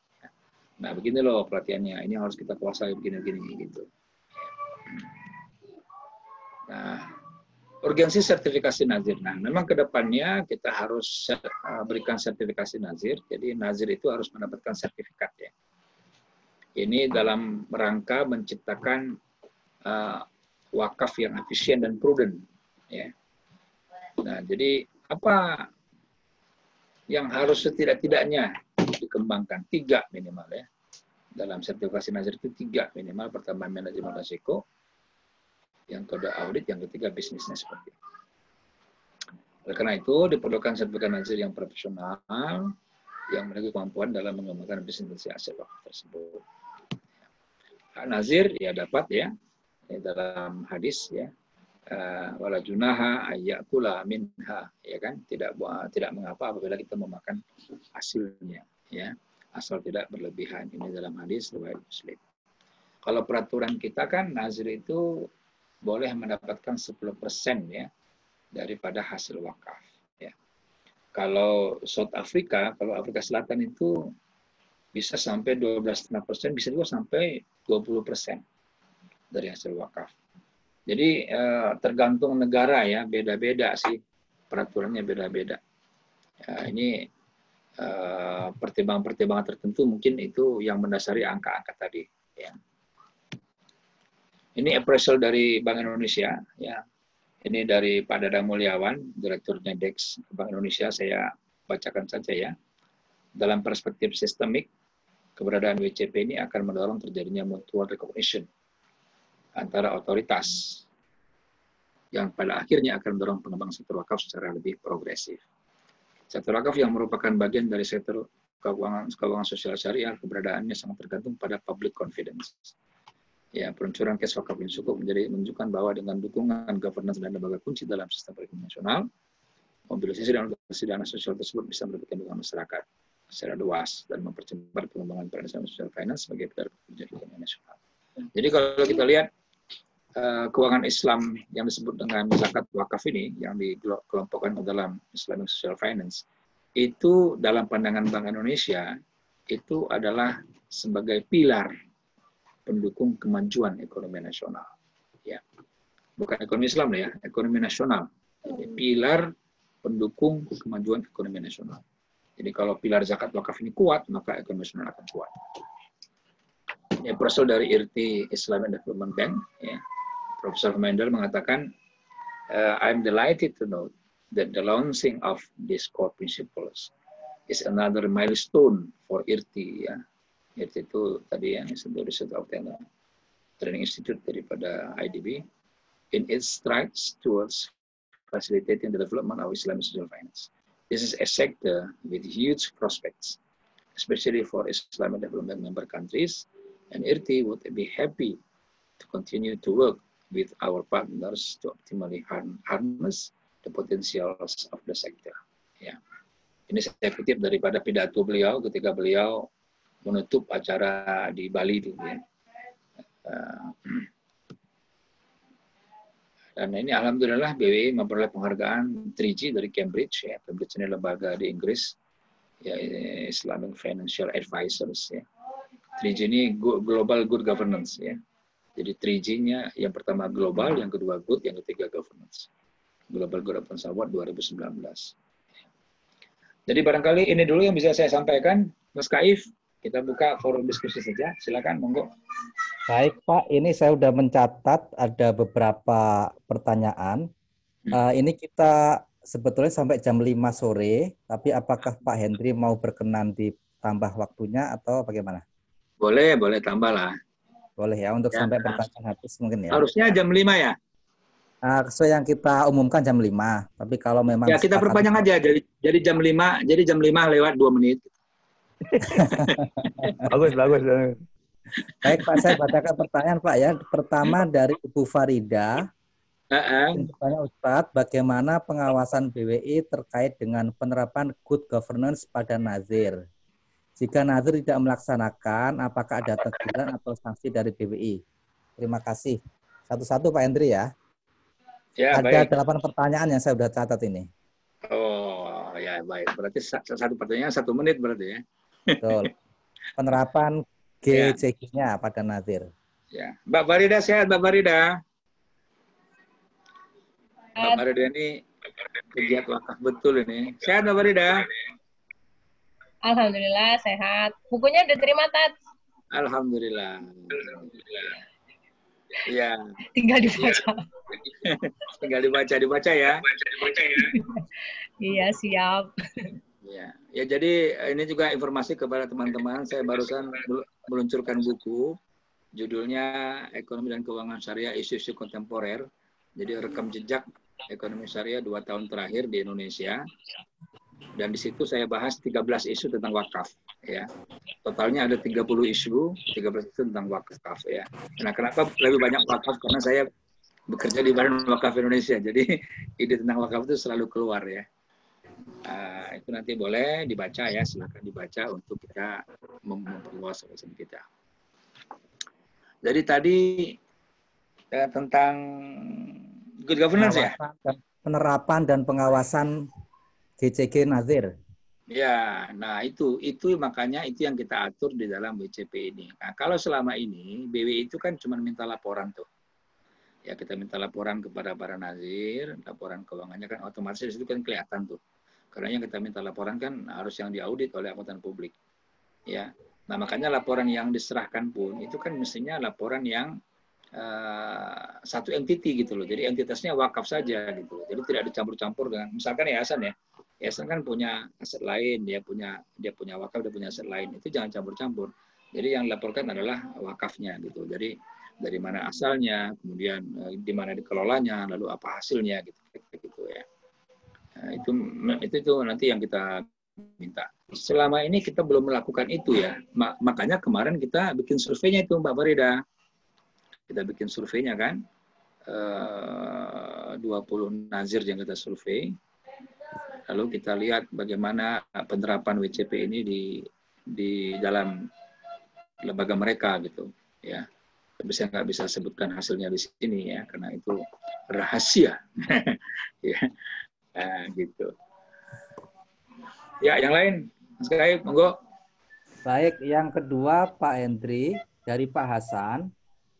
Nah, begini loh pelatihannya. Ini harus kita kuasai begini-begini gitu. Nah, urgensi sertifikasi nazir. Nah, memang ke depannya kita harus berikan sertifikasi nazir. Jadi nazir itu harus mendapatkan sertifikat ya. Ini dalam rangka menciptakan wakaf yang efisien dan prudent ya. Nah, jadi apa yang harus setidak-tidaknya dikembangkan? 3 minimal ya. Dalam sertifikasi nazir itu 3 minimal. Pertama manajemen risiko, yang kedua audit, yang ketiga bisnisnya seperti itu. Oleh karena itu diperlukan sertifikat nazir yang profesional yang memiliki kemampuan dalam mengembangkan bisnis aset wakaf tersebut. Hak nazir ya dapat ya dalam hadis ya, wala junaha ayyakula minha, ya kan, tidak mengapa apabila kita memakan hasilnya ya, asal tidak berlebihan. Ini dalam hadis riwayat Muslim. Kalau peraturan kita kan nazir itu boleh mendapatkan 10% ya daripada hasil wakaf ya. Kalau South Africa, kalau Afrika Selatan itu bisa sampai 12,5%, bisa juga sampai 20% dari hasil wakaf. Jadi tergantung negara ya, beda-beda sih peraturannya, beda-beda. Ya, ini pertimbangan-pertimbangan tertentu mungkin itu yang mendasari angka-angka tadi. Ya. Ini appraisal dari Bank Indonesia. Ya. Ini dari Pak Dadang Mulyawan, Direkturnya DEX Bank Indonesia. Saya bacakan saja ya. Dalam perspektif sistemik, keberadaan WCP ini akan mendorong terjadinya mutual recognition antara otoritas yang pada akhirnya akan mendorong pengembangan sektor wakaf secara lebih progresif. Sektor wakaf yang merupakan bagian dari sektor keuangan sosial syariah, keberadaannya sangat tergantung pada public confidence. Ya, peluncuran cash wakaf yang cukup menunjukkan bahwa dengan dukungan governance dan lembaga kunci dalam sistem perekonomian nasional, mobilisasi dan alokasi dana sosial tersebut bisa mendapatkan dukungan masyarakat secara luas dan mempercepat pengembangan peran social finance sebagai pilar kebijakan ekonomi nasional. Jadi kalau kita lihat keuangan Islam yang disebut dengan zakat wakaf ini, yang dikelompokkan dalam Islamic Social Finance, itu dalam pandangan Bank Indonesia, itu adalah sebagai pilar pendukung kemajuan ekonomi nasional. Ya. Bukan ekonomi Islam ya, ekonomi nasional. Jadi, pilar pendukung kemajuan ekonomi nasional. Jadi kalau pilar zakat wakaf ini kuat, maka ekonomi nasional akan kuat. Ini berasal dari IRT Islamic Development Bank, ya. Profesor Mendel mengatakan, I'm delighted to know that the launching of these core principles is another milestone for IRTI. Ya. IRTI itu tadi yang disebut Research of Training Institute daripada IDB, in its strides towards facilitating the development of Islamic social finance. This is a sector with huge prospects, especially for Islamic development member countries, and IRTI would be happy to continue to work with our partners to optimally harness the potentials of the sector. Ya. Ini saya kutip daripada pidato beliau ketika beliau menutup acara di Bali dulu ya. Dan ini alhamdulillah BWI memperoleh penghargaan 3G dari Cambridge ya. Cambridge ini lembaga di Inggris ya, Islamic Financial Advisors ya. 3G ini Global Good Governance ya. Jadi 3G-nya yang pertama global, yang kedua good, yang ketiga governance. Global Good Governance Award 2019. Jadi barangkali ini dulu yang bisa saya sampaikan, Mas Kaif. Kita buka forum diskusi saja. Silakan, monggo. Baik Pak, ini saya sudah mencatat ada beberapa pertanyaan. Ini kita sebetulnya sampai jam 5 sore, tapi apakah Pak Hendri mau berkenan ditambah waktunya atau bagaimana? Boleh tambah lah. Boleh ya, untuk Ya, sampai pertanyaan habis mungkin ya. harusnya jam 5 ya? Sesuai yang kita umumkan jam 5, tapi kalau memang... Ya, kita perpanjang aja, jadi jam 5 lewat 2 menit. Bagus. Baik Pak, saya bacakan pertanyaan Pak ya. Pertama dari Ibu Farida. Tanya Ustadz, bagaimana pengawasan BWI terkait dengan penerapan good governance pada nazir? Jika nazir tidak melaksanakan, apakah ada teguran atau sanksi dari BWI? Terima kasih. Satu-satu Pak Hendri ya. Ya, ada baik. 8 pertanyaan yang saya sudah catat ini. Oh, ya baik. Berarti satu pertanyaan 1 menit berarti ya. Betul. Penerapan GCG-nya pada nazir. Ya, Mbak Farida sehat, Mbak Farida. Mbak Farida ini pegiat wakaf betul ini. Sehat Mbak Farida? Alhamdulillah sehat. Bukunya udah terima, Tat? Alhamdulillah. Iya. Tinggal dibaca. Tinggal dibaca ya. Iya, siap. Ya, jadi ini juga informasi kepada teman-teman. Saya barusan meluncurkan buku, judulnya Ekonomi dan Keuangan Syariah Isu-isu Kontemporer. Jadi rekam jejak ekonomi syariah 2 tahun terakhir di Indonesia. Dan di situ saya bahas 13 isu tentang wakaf. Ya, totalnya ada 30 isu, 13 isu tentang wakaf. Ya. Nah, kenapa lebih banyak wakaf? Karena saya bekerja di Badan Wakaf Indonesia. Jadi ide tentang wakaf itu selalu keluar ya. Itu nanti boleh dibaca ya, silakan dibaca untuk kita memperluas wawasan kita. Jadi tadi tentang good governance ya. Penerapan dan pengawasan GCG Nazir. Ya, nah itu makanya itu yang kita atur di dalam BCP ini. Nah, kalau selama ini BWI itu kan cuma minta laporan tuh. Ya, kita minta laporan kepada para nazir, laporan keuangannya kan otomatis itu kan kelihatan tuh. Karena yang kita minta laporan kan harus yang diaudit oleh akuntan publik. Ya. Nah, makanya laporan yang diserahkan pun itu kan mestinya laporan yang satu entity gitu loh. Jadi entitasnya wakaf saja gitu. Jadi tidak dicampur-campur dengan misalkan yayasan ya. Yayasan kan punya aset lain, dia punya wakaf, dia punya aset lain. Itu jangan campur-campur. Jadi yang dilaporkan adalah wakafnya gitu. Jadi dari mana asalnya, kemudian di mana dikelolanya, lalu apa hasilnya gitu ya. Nah, itu nanti yang kita minta. Selama ini kita belum melakukan itu ya. Makanya kemarin kita bikin surveinya itu Mbak Farida. Kita bikin surveinya kan. 20 nazir yang kita survei. Lalu kita lihat bagaimana penerapan WCP ini di dalam lembaga mereka gitu ya. Tapi saya nggak bisa sebutkan hasilnya di sini ya, karena itu rahasia. Ya, gitu. Ya, yang lain, Mas Kaib, monggo. Baik, yang kedua Pak Hendri dari Pak Hasan.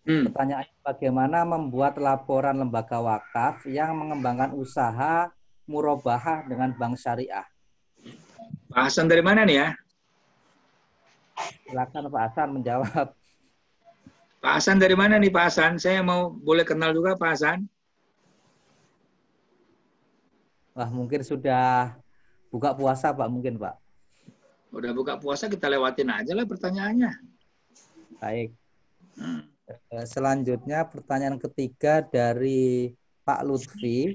Pertanyaannya bagaimana membuat laporan lembaga wakaf yang mengembangkan usaha murabahah dengan bank syariah? Pak Hasan dari mana nih ya? Silakan Pak Hasan menjawab. Pak Hasan dari mana nih Pak Hasan? Saya mau boleh kenal juga Pak Hasan. Wah, mungkin sudah buka puasa, Pak, mungkin, Pak. Udah buka puasa kita lewatin aja lah pertanyaannya. Baik. Hmm. Selanjutnya pertanyaan ketiga dari Pak Lutfi.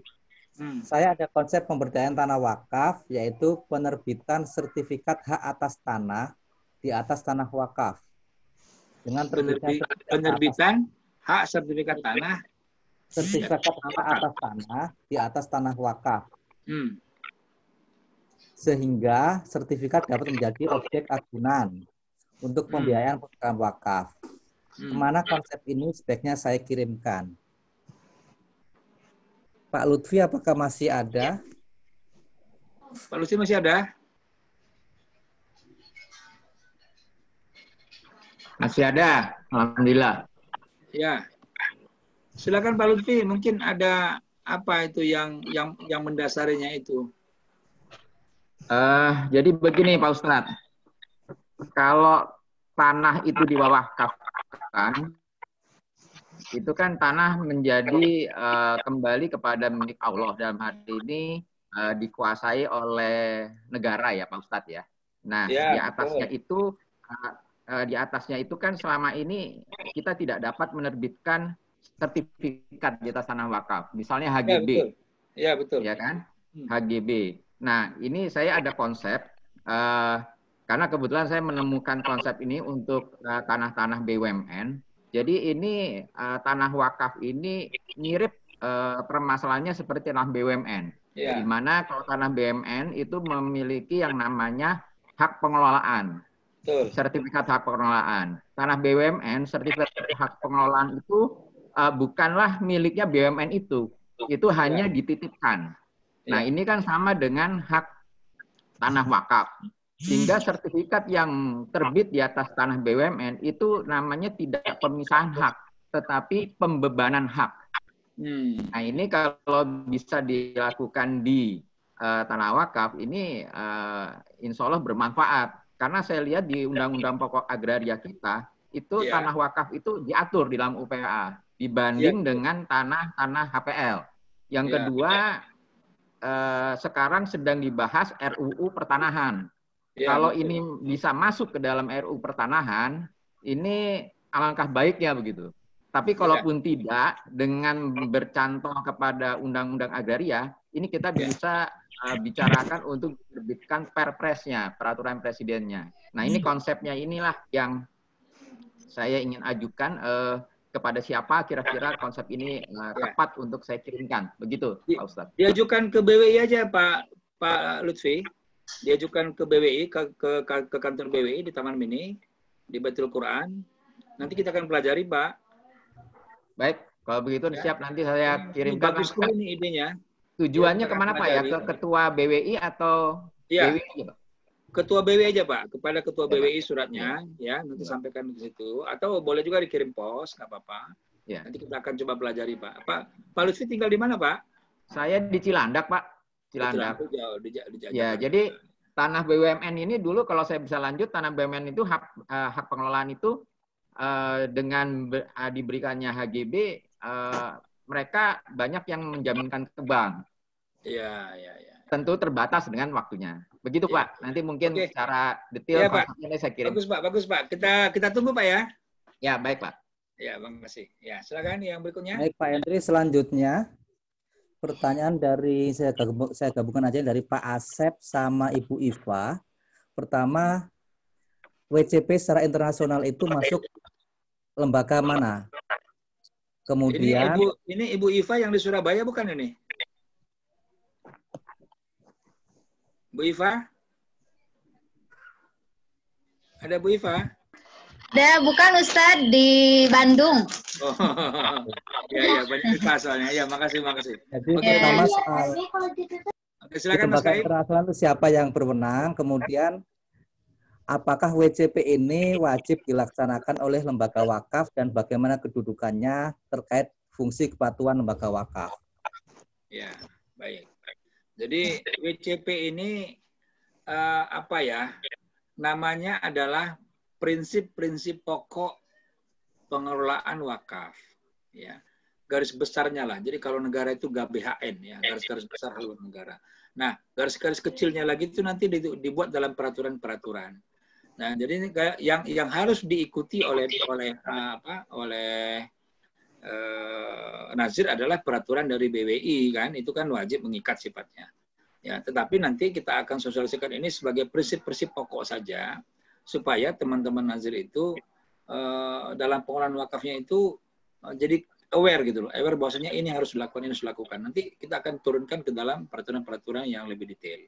Saya ada konsep pemberdayaan tanah wakaf, yaitu penerbitan sertifikat hak atas tanah di atas tanah wakaf. Dengan terbitnya penerbitan hak sertifikat tanah atas tanah di atas tanah wakaf. Sehingga sertifikat dapat menjadi objek agunan untuk pembiayaan program wakaf. Kemana konsep ini sebaiknya saya kirimkan? Pak Lutfi, apakah masih ada? Pak Lutfi masih ada? Masih ada, alhamdulillah. Ya, silakan Pak Lutfi. Mungkin ada apa itu yang mendasarinya itu? Jadi begini Pak Ustadz, kalau tanah itu diwakafkan, itu kan tanah menjadi kembali kepada milik Allah, dalam hal ini dikuasai oleh negara ya Pak Ustadz ya. Nah ya, di atasnya itu kan selama ini kita tidak dapat menerbitkan sertifikat di atas tanah wakaf, misalnya HGB. Ya betul. Ya kan, HGB. Nah ini saya ada konsep. Karena kebetulan saya menemukan konsep ini untuk tanah-tanah BUMN. Jadi ini tanah wakaf ini mirip permasalahannya seperti tanah BUMN. Ya. Di mana kalau tanah BUMN itu memiliki yang namanya hak pengelolaan. Betul. Sertifikat hak pengelolaan. Tanah BUMN, sertifikat hak pengelolaan itu bukanlah miliknya BUMN itu hanya dititipkan. Nah ini kan sama dengan hak tanah wakaf. Sehingga sertifikat yang terbit di atas tanah BUMN itu namanya tidak pemisahan hak, tetapi pembebanan hak. Nah ini kalau bisa dilakukan di tanah wakaf, ini insya Allah bermanfaat. Karena saya lihat di Undang-Undang Pokok Agraria kita, itu tanah wakaf itu diatur di dalam UPA dibanding dengan tanah-tanah HPL. Yang kedua, sekarang sedang dibahas RUU Pertanahan. Kalau ini bisa masuk ke dalam RUU Pertanahan, ini alangkah baiknya begitu. Tapi kalaupun tidak, dengan bercantol kepada Undang-Undang Agraria, ini kita bisa bicarakan untuk menerbitkan perpresnya, peraturan presidennya. Nah ini konsepnya inilah yang saya ingin ajukan kepada siapa kira-kira konsep ini tepat untuk saya kirimkan. Begitu Pak Ustadz. Diajukan ke BWI aja Pak Lutfi. Diajukan ke BWI, ke kantor BWI di Taman Mini, di Baitul Quran. Nanti kita akan pelajari, Pak. Baik, kalau begitu siap nanti saya kirimkan. Bagus sekali ini idenya. Tujuannya kemana Pak ya? Ke ketua BWI atau BWI Pak? Ketua BWI aja Pak, kepada ketua BWI suratnya, ya nanti sampaikan ke situ. Atau boleh juga dikirim pos, nggak apa-apa. Nanti kita akan coba pelajari Pak. Pak Lutfi tinggal di mana Pak? Saya di Cilandak Pak. Cilandak. Ya, jadi tanah BUMN ini dulu kalau saya bisa lanjut, tanah BUMN itu hak pengelolaan itu dengan diberikannya HGB, mereka banyak yang menjaminkan ke bank. Iya. Tentu terbatas dengan waktunya. Begitu Pak. Nanti mungkin secara detail konsepnya saya kirim. Bagus Pak. Kita tunggu Pak ya. Ya, baik Pak. Ya, terima kasih. Ya, silakan yang berikutnya. Baik Pak Henry, selanjutnya pertanyaan dari saya gabungkan aja dari Pak Asep sama Ibu Iva. Pertama, WCP secara internasional itu masuk lembaga mana? Kemudian ini Ibu Iva yang di Surabaya bukan ini? Bu Iva? Ada Bu Iva? Ada, bukan Ustadz, di Bandung. Oh, ya banyak soalnya. Ya, makasih. Jadi pertama soal silakan Mas lembaga Kai. internasional itu siapa yang berwenang, kemudian apakah WCP ini wajib dilaksanakan oleh lembaga wakaf dan bagaimana kedudukannya terkait fungsi kepatuhan lembaga wakaf. Ya, baik. Jadi WCP ini namanya adalah prinsip-prinsip pokok pengelolaan wakaf. Ya, garis besarnya lah. Jadi kalau negara itu GBHN, ya, garis-garis besar haluan negara. Nah, garis-garis kecilnya lagi itu nanti dibuat dalam peraturan-peraturan. Nah, jadi ini kayak yang harus diikuti oleh Nazir adalah peraturan dari BWI, kan, itu kan wajib mengikat sifatnya. Ya, tetapi nanti kita akan sosialisasikan ini sebagai prinsip-prinsip pokok saja supaya teman-teman Nazir itu dalam pengelolaan wakafnya itu jadi aware gitu loh, aware bahwasanya ini harus dilakukan, ini harus dilakukan. Nanti kita akan turunkan ke dalam peraturan-peraturan yang lebih detail.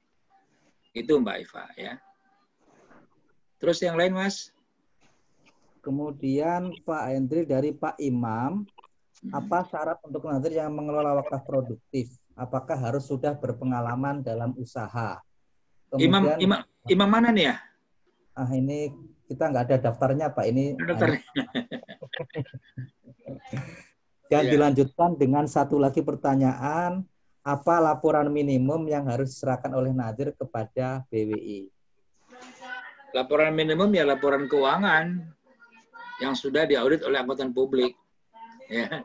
Itu Mbak Iva, ya. Terus yang lain, Mas? Kemudian Pak Hendri dari Pak Imam, apa syarat untuk Nazir yang mengelola wakaf produktif? Apakah harus sudah berpengalaman dalam usaha? Kemudian, Imam mana nih ya? Ini kita nggak ada daftarnya Pak. Ini daftarnya. Dan dilanjutkan dengan satu lagi pertanyaan, apa laporan minimum yang harus diserahkan oleh Nazir kepada BWI? Laporan minimum ya laporan keuangan yang sudah diaudit oleh angkutan publik. Ya,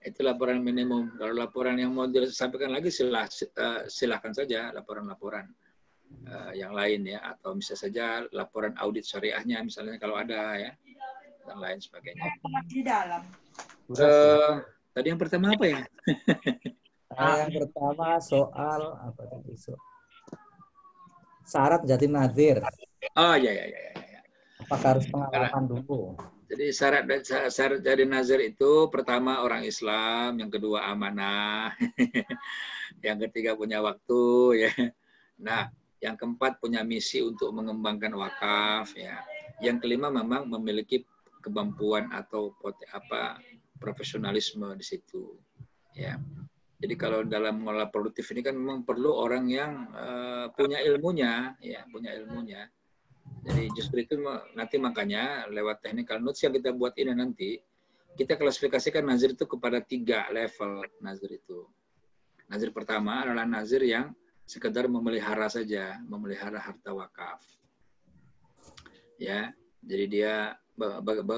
itu laporan minimum. Kalau laporan yang mau disampaikan lagi silahkan saja laporan-laporan yang lain ya, atau misalnya saja laporan audit syariahnya misalnya kalau ada ya, dan lain sebagainya. Di dalam. Tadi yang pertama apa ya? Yang pertama soal apa tadi? Syarat jadi Nazir. Oh ya. Apakah harus pengalaman dulu? Jadi syarat jadi Nazir itu pertama orang Islam, yang kedua amanah, yang ketiga punya waktu ya. Nah, yang keempat punya misi untuk mengembangkan wakaf ya. Yang kelima memang memiliki kemampuan atau profesionalisme di situ ya. Jadi kalau dalam mengelola produktif ini kan memang perlu orang yang punya ilmunya ya, punya ilmunya. Jadi justru itu nanti makanya lewat technical notes yang kita buat ini nanti kita klasifikasikan Nazir itu kepada 3 level Nazir itu. Nazir pertama adalah Nazir yang sekedar memelihara saja, memelihara harta wakaf. Ya, jadi dia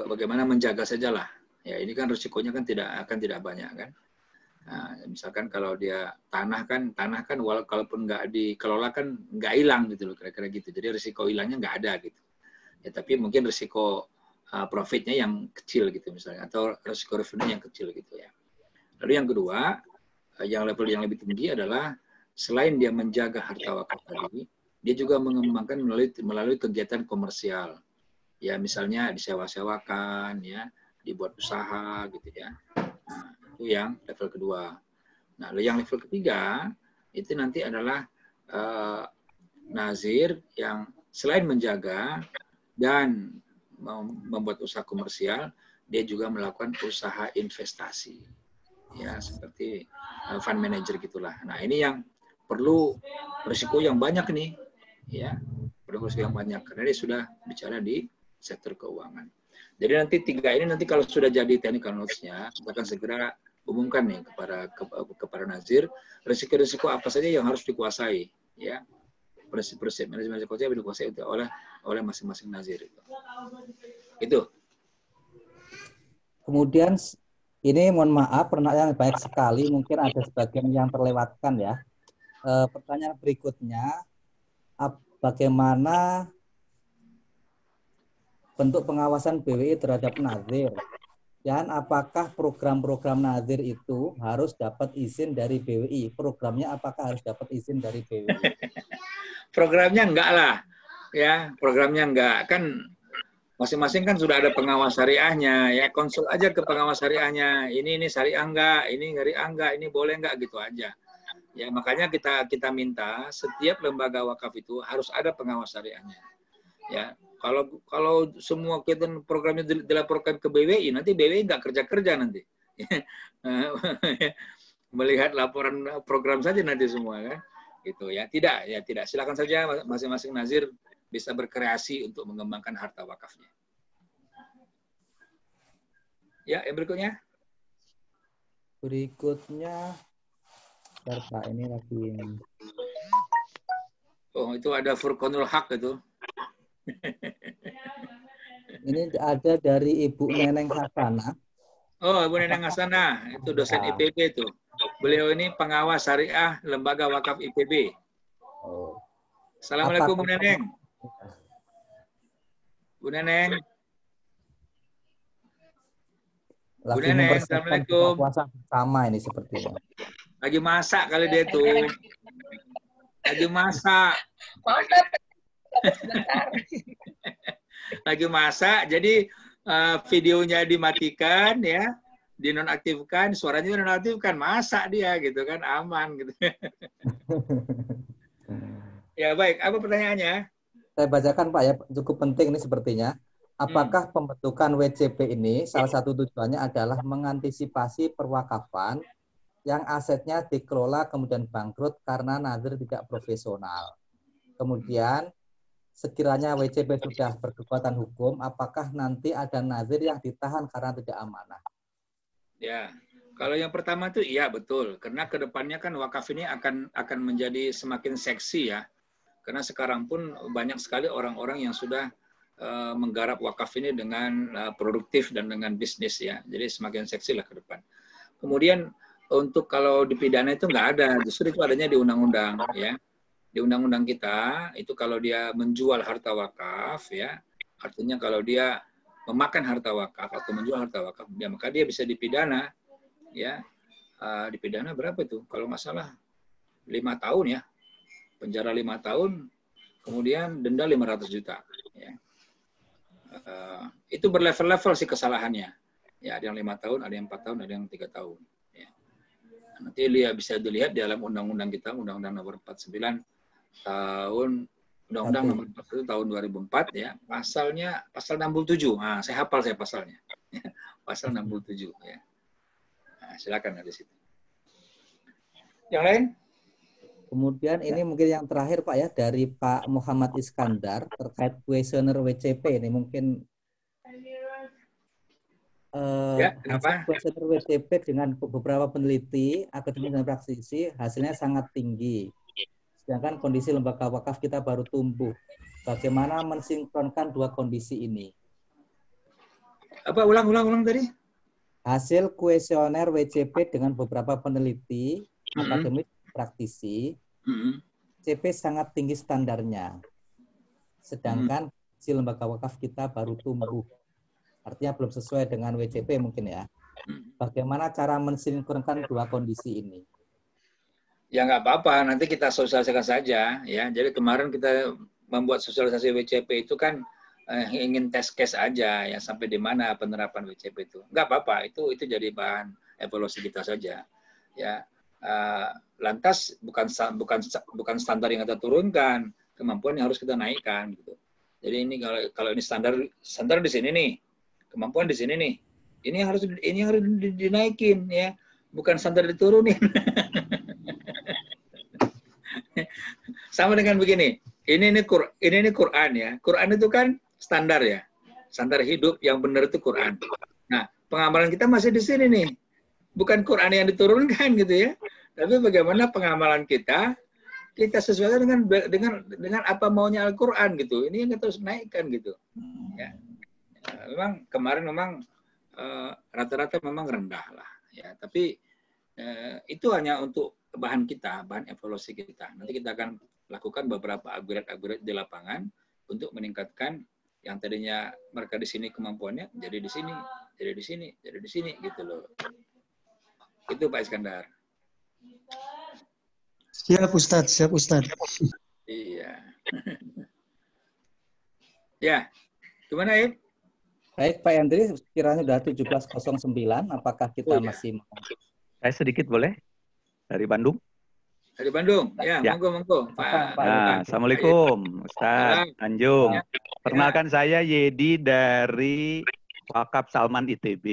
bagaimana menjaga sajalah. Ya, ini kan risikonya kan tidak banyak kan. Nah, misalkan kalau dia tanah kan walaupun nggak dikelola kan nggak hilang gitu loh, kira-kira gitu. Jadi risiko hilangnya nggak ada gitu. Ya, tapi mungkin risiko profitnya yang kecil gitu misalnya, atau risiko revenue yang kecil gitu ya. Lalu yang kedua, yang level yang lebih tinggi adalah selain dia menjaga harta wakaf tadi, dia juga mengembangkan melalui kegiatan komersial. Ya, misalnya disewa-sewakan ya, dibuat usaha gitu ya. Nah, itu yang level kedua. Nah, yang level ketiga itu nanti adalah Nazir yang selain menjaga dan membuat usaha komersial, dia juga melakukan usaha investasi, ya seperti fund manager gitulah. Nah, ini yang perlu risiko yang banyak nih, ya perlu risiko yang banyak karena dia sudah bicara di sektor keuangan. Jadi nanti 3 ini nanti kalau sudah jadi technical notes-nya, kita akan segera umumkan nih kepada Nazir risiko-risiko apa saja yang harus dikuasai, ya. Prinsip-prinsip manajemen risiko yang dikuasai oleh masing-masing Nazir itu. Kemudian ini mohon maaf pertanyaan banyak sekali, mungkin ada sebagian yang terlewatkan ya. Pertanyaan berikutnya, bagaimana bentuk pengawasan BWI terhadap Nazir? Dan apakah program-program Nazir itu harus dapat izin dari BWI? Programnya apakah harus dapat izin dari BWI? Programnya enggak lah, ya programnya enggak, kan masing-masing kan sudah ada pengawas syariahnya, ya konsul aja ke pengawas syariahnya, ini syariah enggak, ini syariah enggak, ini boleh enggak, gitu aja. Ya makanya kita minta setiap lembaga wakaf itu harus ada pengawas syariahnya. Ya kalau semua kegiatan programnya dilaporkan ke BWI, nanti BWI enggak kerja nanti. Melihat laporan program saja nanti semua kan. Gitu ya. Tidak. Silakan saja masing-masing Nazir bisa berkreasi untuk mengembangkan harta wakafnya. Ya, yang berikutnya. Berikutnya, Pak, ini lagi. Oh, itu ada Furqanul Haq itu. Ini ada dari Ibu Neneng Hasana. Oh, Ibu Neneng Hasanah, itu dosen Ya. IPB itu. Beliau ini pengawas syariah Lembaga Wakaf IPB. Oh. Assalamualaikum Bu Apakah Neneng. Bu Neneng. Bu lagi Neneng, mempersiapkan buka Assalamualaikum. puasa bersama ini sepertinya? Lagi masak kali dia tuh. Lagi masak. Maaf, Tat. Sebentar. Lagi masak, jadi videonya dimatikan ya, dinonaktifkan, suaranya dinonaktifkan, masak dia gitu kan, aman gitu. Ya baik, apa pertanyaannya? Saya bacakan Pak ya, cukup penting ini sepertinya. Apakah pembentukan WCP ini salah satu tujuannya adalah mengantisipasi perwakafan yang asetnya dikelola kemudian bangkrut karena nazir tidak profesional. Kemudian sekiranya WCP sudah berkekuatan hukum, apakah nanti ada nazir yang ditahan karena tidak amanah? Ya, kalau yang pertama itu iya betul, karena kedepannya kan wakaf ini akan menjadi semakin seksi ya, karena sekarang pun banyak sekali orang-orang yang sudah menggarap wakaf ini dengan produktif dan dengan bisnis ya, jadi semakin seksi lah ke depan. Kemudian untuk kalau dipidana itu nggak ada, justru itu adanya di undang-undang ya. Di undang-undang kita itu kalau dia menjual harta wakaf ya, artinya kalau dia memakan harta wakaf atau menjual harta wakaf, ya maka dia bisa dipidana ya. Dipidana berapa itu? Kalau nggak salah 5 tahun ya, penjara 5 tahun, kemudian denda 500 juta. Ya. Itu berlevel-level sih kesalahannya. Ya, ada yang 5 tahun, ada yang 4 tahun, ada yang 3 tahun. Ya. Nanti bisa dilihat di dalam undang-undang kita, Undang-Undang Nomor 49 tahun Undang-Undang Nomor 41 tahun 2004 ya, pasalnya pasal 67. Nah, saya hafal saya pasalnya. Pasal 67 ya. Nah, silakan dari situ. Yang lain? Kemudian ini mungkin yang terakhir Pak ya, dari Pak Muhammad Iskandar terkait kuesioner WCP ini mungkin Ya, hasil kenapa? kuesioner WCP dengan beberapa peneliti, akademisi dan praktisi hasilnya sangat tinggi. Sedangkan kondisi lembaga wakaf kita baru tumbuh. Bagaimana mensinkronkan dua kondisi ini? Apa ulang tadi? Hasil kuesioner WCP dengan beberapa peneliti, akademik, praktisi, WCP sangat tinggi standarnya. Sedangkan si lembaga wakaf kita baru tumbuh. Artinya belum sesuai dengan WCP mungkin ya. Bagaimana cara mensinkronkan dua kondisi ini? Ya nggak apa-apa, nanti kita sosialisasikan saja ya. Jadi kemarin kita membuat sosialisasi WCP itu kan ingin test case aja ya, sampai di mana penerapan WCP itu. Nggak apa-apa, itu jadi bahan evaluasi kita saja. Ya, lantas bukan standar yang kita turunkan, kemampuan yang harus kita naikkan gitu. Jadi ini kalau ini standar di sini nih, kemampuan di sini nih. Ini harus dinaikin ya, bukan standar diturunin. Sama dengan begini, ini Quran ya. Quran itu kan standar ya, standar hidup yang benar itu Quran. Nah, pengamalan kita masih di sini nih, bukan Quran yang diturunkan gitu ya. Tapi bagaimana pengamalan kita sesuaikan dengan apa maunya Al-Quran gitu. Ini yang kita harus naikkan gitu. Ya. Memang kemarin rata-rata memang rendah lah ya. Tapi itu hanya untuk bahan kita, bahan evaluasi kita. Nanti kita akan lakukan beberapa upgrade di lapangan untuk meningkatkan yang tadinya mereka di sini kemampuannya jadi di sini, jadi di sini gitu loh. Itu Pak Iskandar. Siap Ustadz, siap Ustadz. Iya. Ya, gimana ya? Baik Pak Andri, kiranya sudah 17.09, apakah kita masih mau? Saya sedikit boleh? Dari Bandung. Dari Bandung, ya. Monggo. Pak. Assalamualaikum, Ustaz Tanjung. Ya. Perkenalkan saya Yedi dari Wakaf Salman ITB.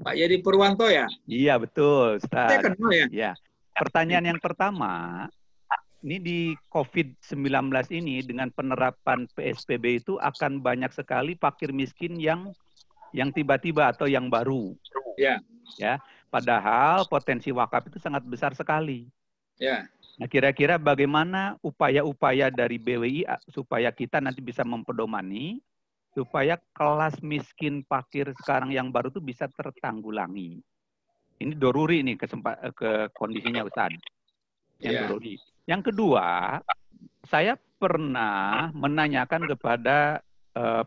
Pak Yedi Purwanto ya? Iya, betul, Ustaz. Saya kenal ya? Ya. Pertanyaan yang pertama, ini di COVID-19 ini dengan penerapan PSBB itu akan banyak sekali fakir miskin yang tiba-tiba atau yang baru. Ya. Ya. Padahal potensi wakaf itu sangat besar sekali. Ya. Nah, kira-kira bagaimana upaya-upaya dari BWI supaya kita nanti bisa mempedomani supaya kelas miskin fakir sekarang yang baru itu bisa tertanggulangi. Ini doruri nih ke kondisinya Ustaz. Yang doruri. Yang kedua, saya pernah menanyakan kepada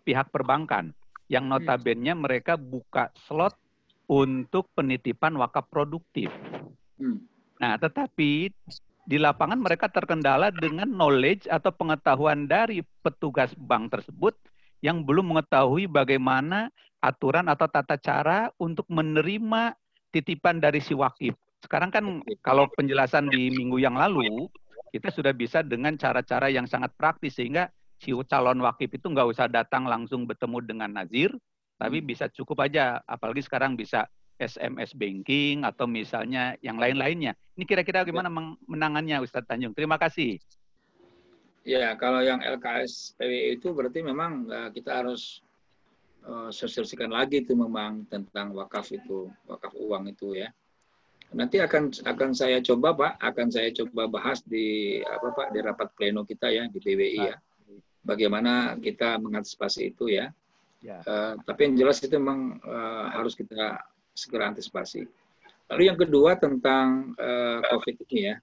pihak perbankan yang notabene mereka buka slot untuk penitipan wakaf produktif. Nah, tetapi di lapangan mereka terkendala dengan knowledge atau pengetahuan dari petugas bank tersebut yang belum mengetahui bagaimana aturan atau tata cara untuk menerima titipan dari si wakif. Sekarang kan kalau penjelasan di minggu yang lalu, kita sudah bisa dengan cara-cara yang sangat praktis sehingga si calon wakif itu nggak usah datang langsung bertemu dengan nazir, tapi bisa cukup aja, apalagi sekarang bisa SMS banking atau misalnya yang lain-lainnya. Ini kira-kira gimana menangannya Ustadz Tanjung? Terima kasih. Ya, kalau yang LKS PWI itu berarti memang kita harus sosialisasikan lagi itu memang tentang wakaf itu, wakaf uang itu ya. Nanti akan saya coba Pak, akan saya coba bahas di di rapat pleno kita ya di PWI ya. Bagaimana kita mengantisipasi itu ya. Tapi yang jelas itu memang harus kita segera antisipasi. Lalu yang kedua tentang COVID ini ya.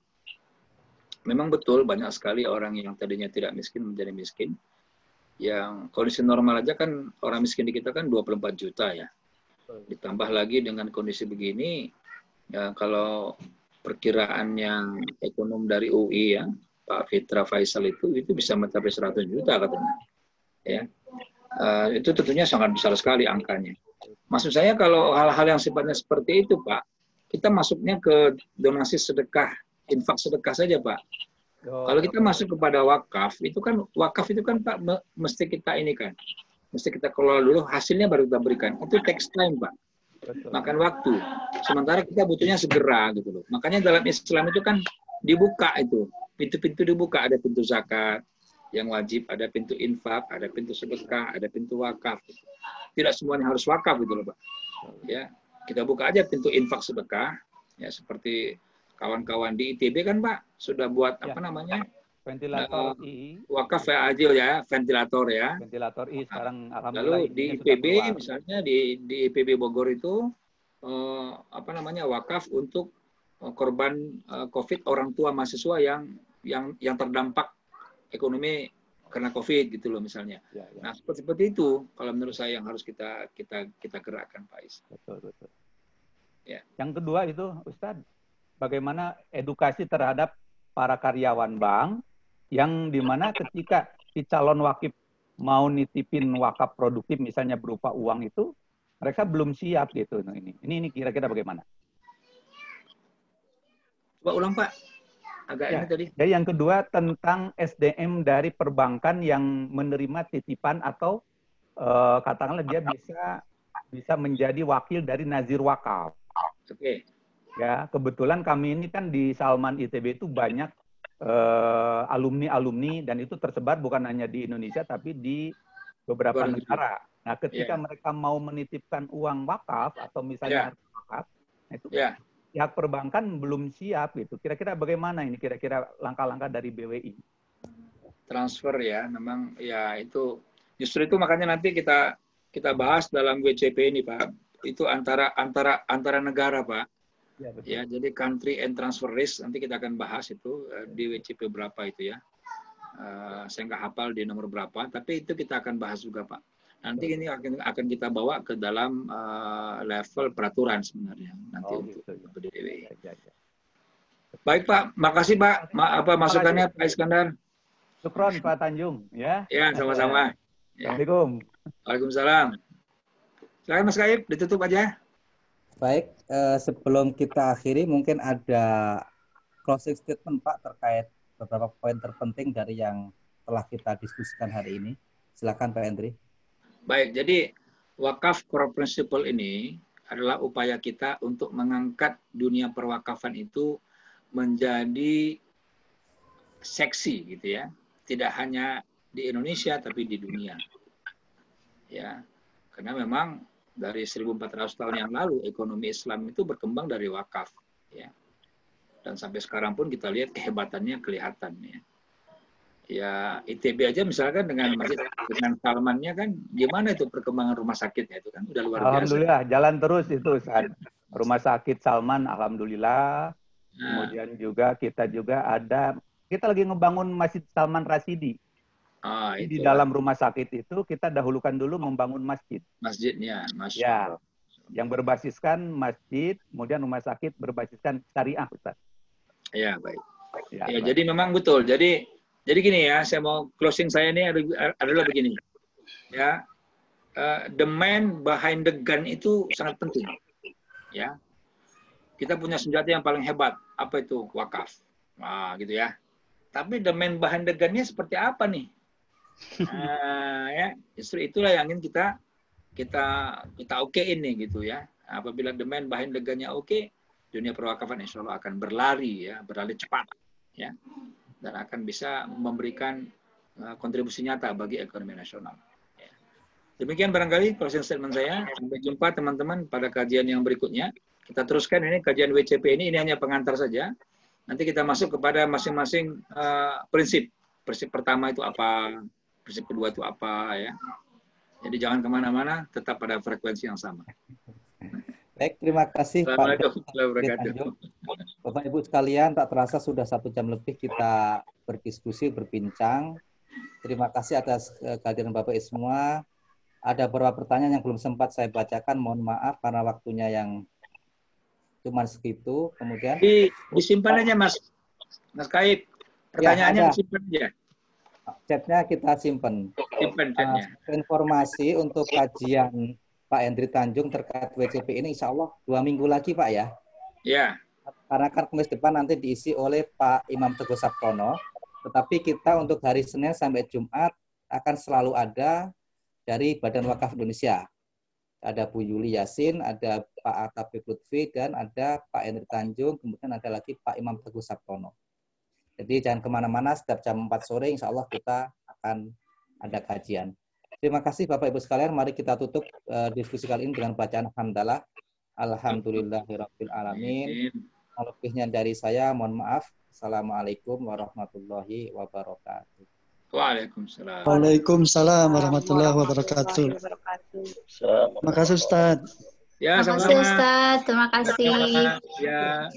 Memang betul banyak sekali orang yang tadinya tidak miskin menjadi miskin. Yang kondisi normal aja kan orang miskin di kita kan 24 juta ya. Ditambah lagi dengan kondisi begini, ya kalau perkiraan yang ekonom dari UI ya, Pak Fitra Faisal itu bisa mencapai 100 juta katanya. Ya. Itu tentunya sangat besar sekali angkanya. Maksud saya kalau hal-hal yang sifatnya seperti itu Pak, kita masuknya ke donasi sedekah, infak sedekah saja Pak. Kalau kita masuk kepada wakaf itu kan Pak mesti kita ini kan, mesti kita kelola dulu, hasilnya baru kita berikan. Itu takes time Pak, makan waktu. Sementara kita butuhnya segera gitu loh. Makanya dalam Islam itu kan dibuka itu, pintu-pintu dibuka, ada pintu zakat yang wajib, ada pintu infak, ada pintu sedekah, ada pintu wakaf. Tidak semuanya harus wakaf gitu loh Pak. Ya, kita buka aja pintu infak sedekah, ya seperti kawan-kawan di ITB kan Pak sudah buat apa namanya ventilator I, wakaf ya Ajil ya, ventilator ya. Ventilator I sekarang alhamdulillah. Lalu di IPB misalnya di IPB Bogor itu apa namanya wakaf untuk korban COVID orang tua mahasiswa yang terdampak ekonomi karena COVID gitu loh misalnya. Nah seperti itu kalau menurut saya yang harus kita gerakkan Pak Is. Betul. Ya. Yang kedua itu Ustadz, bagaimana edukasi terhadap para karyawan bank yang dimana ketika si calon wakif mau nitipin wakaf produktif misalnya berupa uang itu mereka belum siap gitu. Ini kira-kira bagaimana? Coba ulang Pak. Agak ini tadi. Jadi yang kedua tentang SDM dari perbankan yang menerima titipan atau katakanlah dia bisa menjadi wakil dari nazir wakaf. Oke. Ya, kebetulan kami ini kan di Salman ITB itu banyak alumni-alumni dan itu tersebar bukan hanya di Indonesia tapi di beberapa negara. Nah, ketika mereka mau menitipkan uang wakaf atau misalnya harta wakaf, nah itu pihak perbankan belum siap gitu. Kira-kira bagaimana ini kira-kira langkah-langkah dari BWI? Transfer ya, memang ya itu justru itu makanya nanti kita bahas dalam WCP ini Pak. Itu antara negara Pak. Ya, jadi country and transfer risk nanti kita akan bahas itu di WCP berapa itu ya. Saya nggak hafal di nomor berapa, tapi itu kita akan bahas juga Pak. Nanti ini akan kita bawa ke dalam level peraturan sebenarnya nanti untuk BDW. Baik Pak, makasih Pak. Masukannya Pak Iskandar. Syukron Pak Tanjung ya. Ya, sama-sama. Assalamualaikum. Waalaikumsalam. Silakan Mas Kaib, ditutup aja. Baik, sebelum kita akhiri mungkin ada closing statement Pak terkait beberapa poin terpenting dari yang telah kita diskusikan hari ini. Silakan Pak Hendri. Baik, jadi wakaf core principle ini adalah upaya kita untuk mengangkat dunia perwakafan itu menjadi seksi gitu ya. Tidak hanya di Indonesia tapi di dunia. Ya. Karena memang dari 1400 tahun yang lalu ekonomi Islam itu berkembang dari wakaf ya. Dan sampai sekarang pun kita lihat kehebatannya kelihatan ya. Ya ITB aja misalkan dengan masjid dengan Salmannya kan gimana itu perkembangan rumah sakitnya itu kan udah luar biasa. Alhamdulillah jalan terus itu Ustaz. Rumah sakit Salman alhamdulillah. Nah, Kemudian juga kita lagi ngebangun Masjid Salman Rasidi. Di itu dalam rumah sakit itu kita dahulukan dulu membangun masjid. masjidnya, Masya Ya, Allah. yang berbasiskan masjid, kemudian rumah sakit berbasiskan syariah, Ustaz. Ya baik. Ya, Ya, Pak. jadi memang betul. Jadi gini ya, saya mau closing saya ini adalah begini. Ya, the man behind the gun itu sangat penting. Ya, kita punya senjata yang paling hebat. Apa itu? Wakaf. Nah, gitu ya. Tapi the man behind the gun-nya seperti apa nih? Ya, justru itulah yang ingin kita okein nih gitu ya. Apabila the man behind the gun-nya oke, dunia perwakafan insya Allah akan berlari cepat ya, dan akan bisa memberikan kontribusi nyata bagi ekonomi nasional. Ya. Demikian barangkali closing statement saya. Sampai jumpa teman-teman pada kajian yang berikutnya. Kita teruskan ini kajian WCP ini hanya pengantar saja. Nanti kita masuk kepada masing-masing prinsip. Prinsip pertama itu apa? Prinsip kedua itu apa ya? Jadi jangan kemana-mana, tetap pada frekuensi yang sama. Baik, terima kasih Pak. Assalamualaikum. Bapak Ibu sekalian, tak terasa sudah 1 jam lebih kita berdiskusi, berbincang. Terima kasih atas kehadiran Bapak Ibu semua. Ada beberapa pertanyaan yang belum sempat saya bacakan, mohon maaf karena waktunya yang cuma segitu. Kemudian disimpan aja Mas Kaib. Pertanyaannya disimpan aja. Chatnya kita simpan. Simpan chatnya. Informasi untuk kajian Pak Hendri Tanjung terkait WCP ini insya Allah 2 minggu lagi Pak ya. Ya. Karena kan Kamis depan nanti diisi oleh Pak Imam Teguh Sabtono. Tetapi kita untuk hari Senin sampai Jumat akan selalu ada dari Badan Wakaf Indonesia. Ada Bu Yuli Yasin, ada Pak Atabib Lutfi, dan ada Pak Hendri Tanjung, kemudian ada lagi Pak Imam Teguh Sabtono. Jadi jangan kemana-mana, setiap jam 4 sore insya Allah kita akan ada kajian. Terima kasih Bapak Ibu sekalian. Mari kita tutup diskusi kali ini dengan bacaan hamdalah. Alhamdulillahirabbil alamin. Lebihnya dari saya mohon maaf. Assalamualaikum warahmatullahi wabarakatuh. Waalaikumsalam. Waalaikumsalam warahmatullahi wabarakatuh. Terima kasih Ustaz. Ya, Terima kasih Ustaz. Terima kasih. Ya.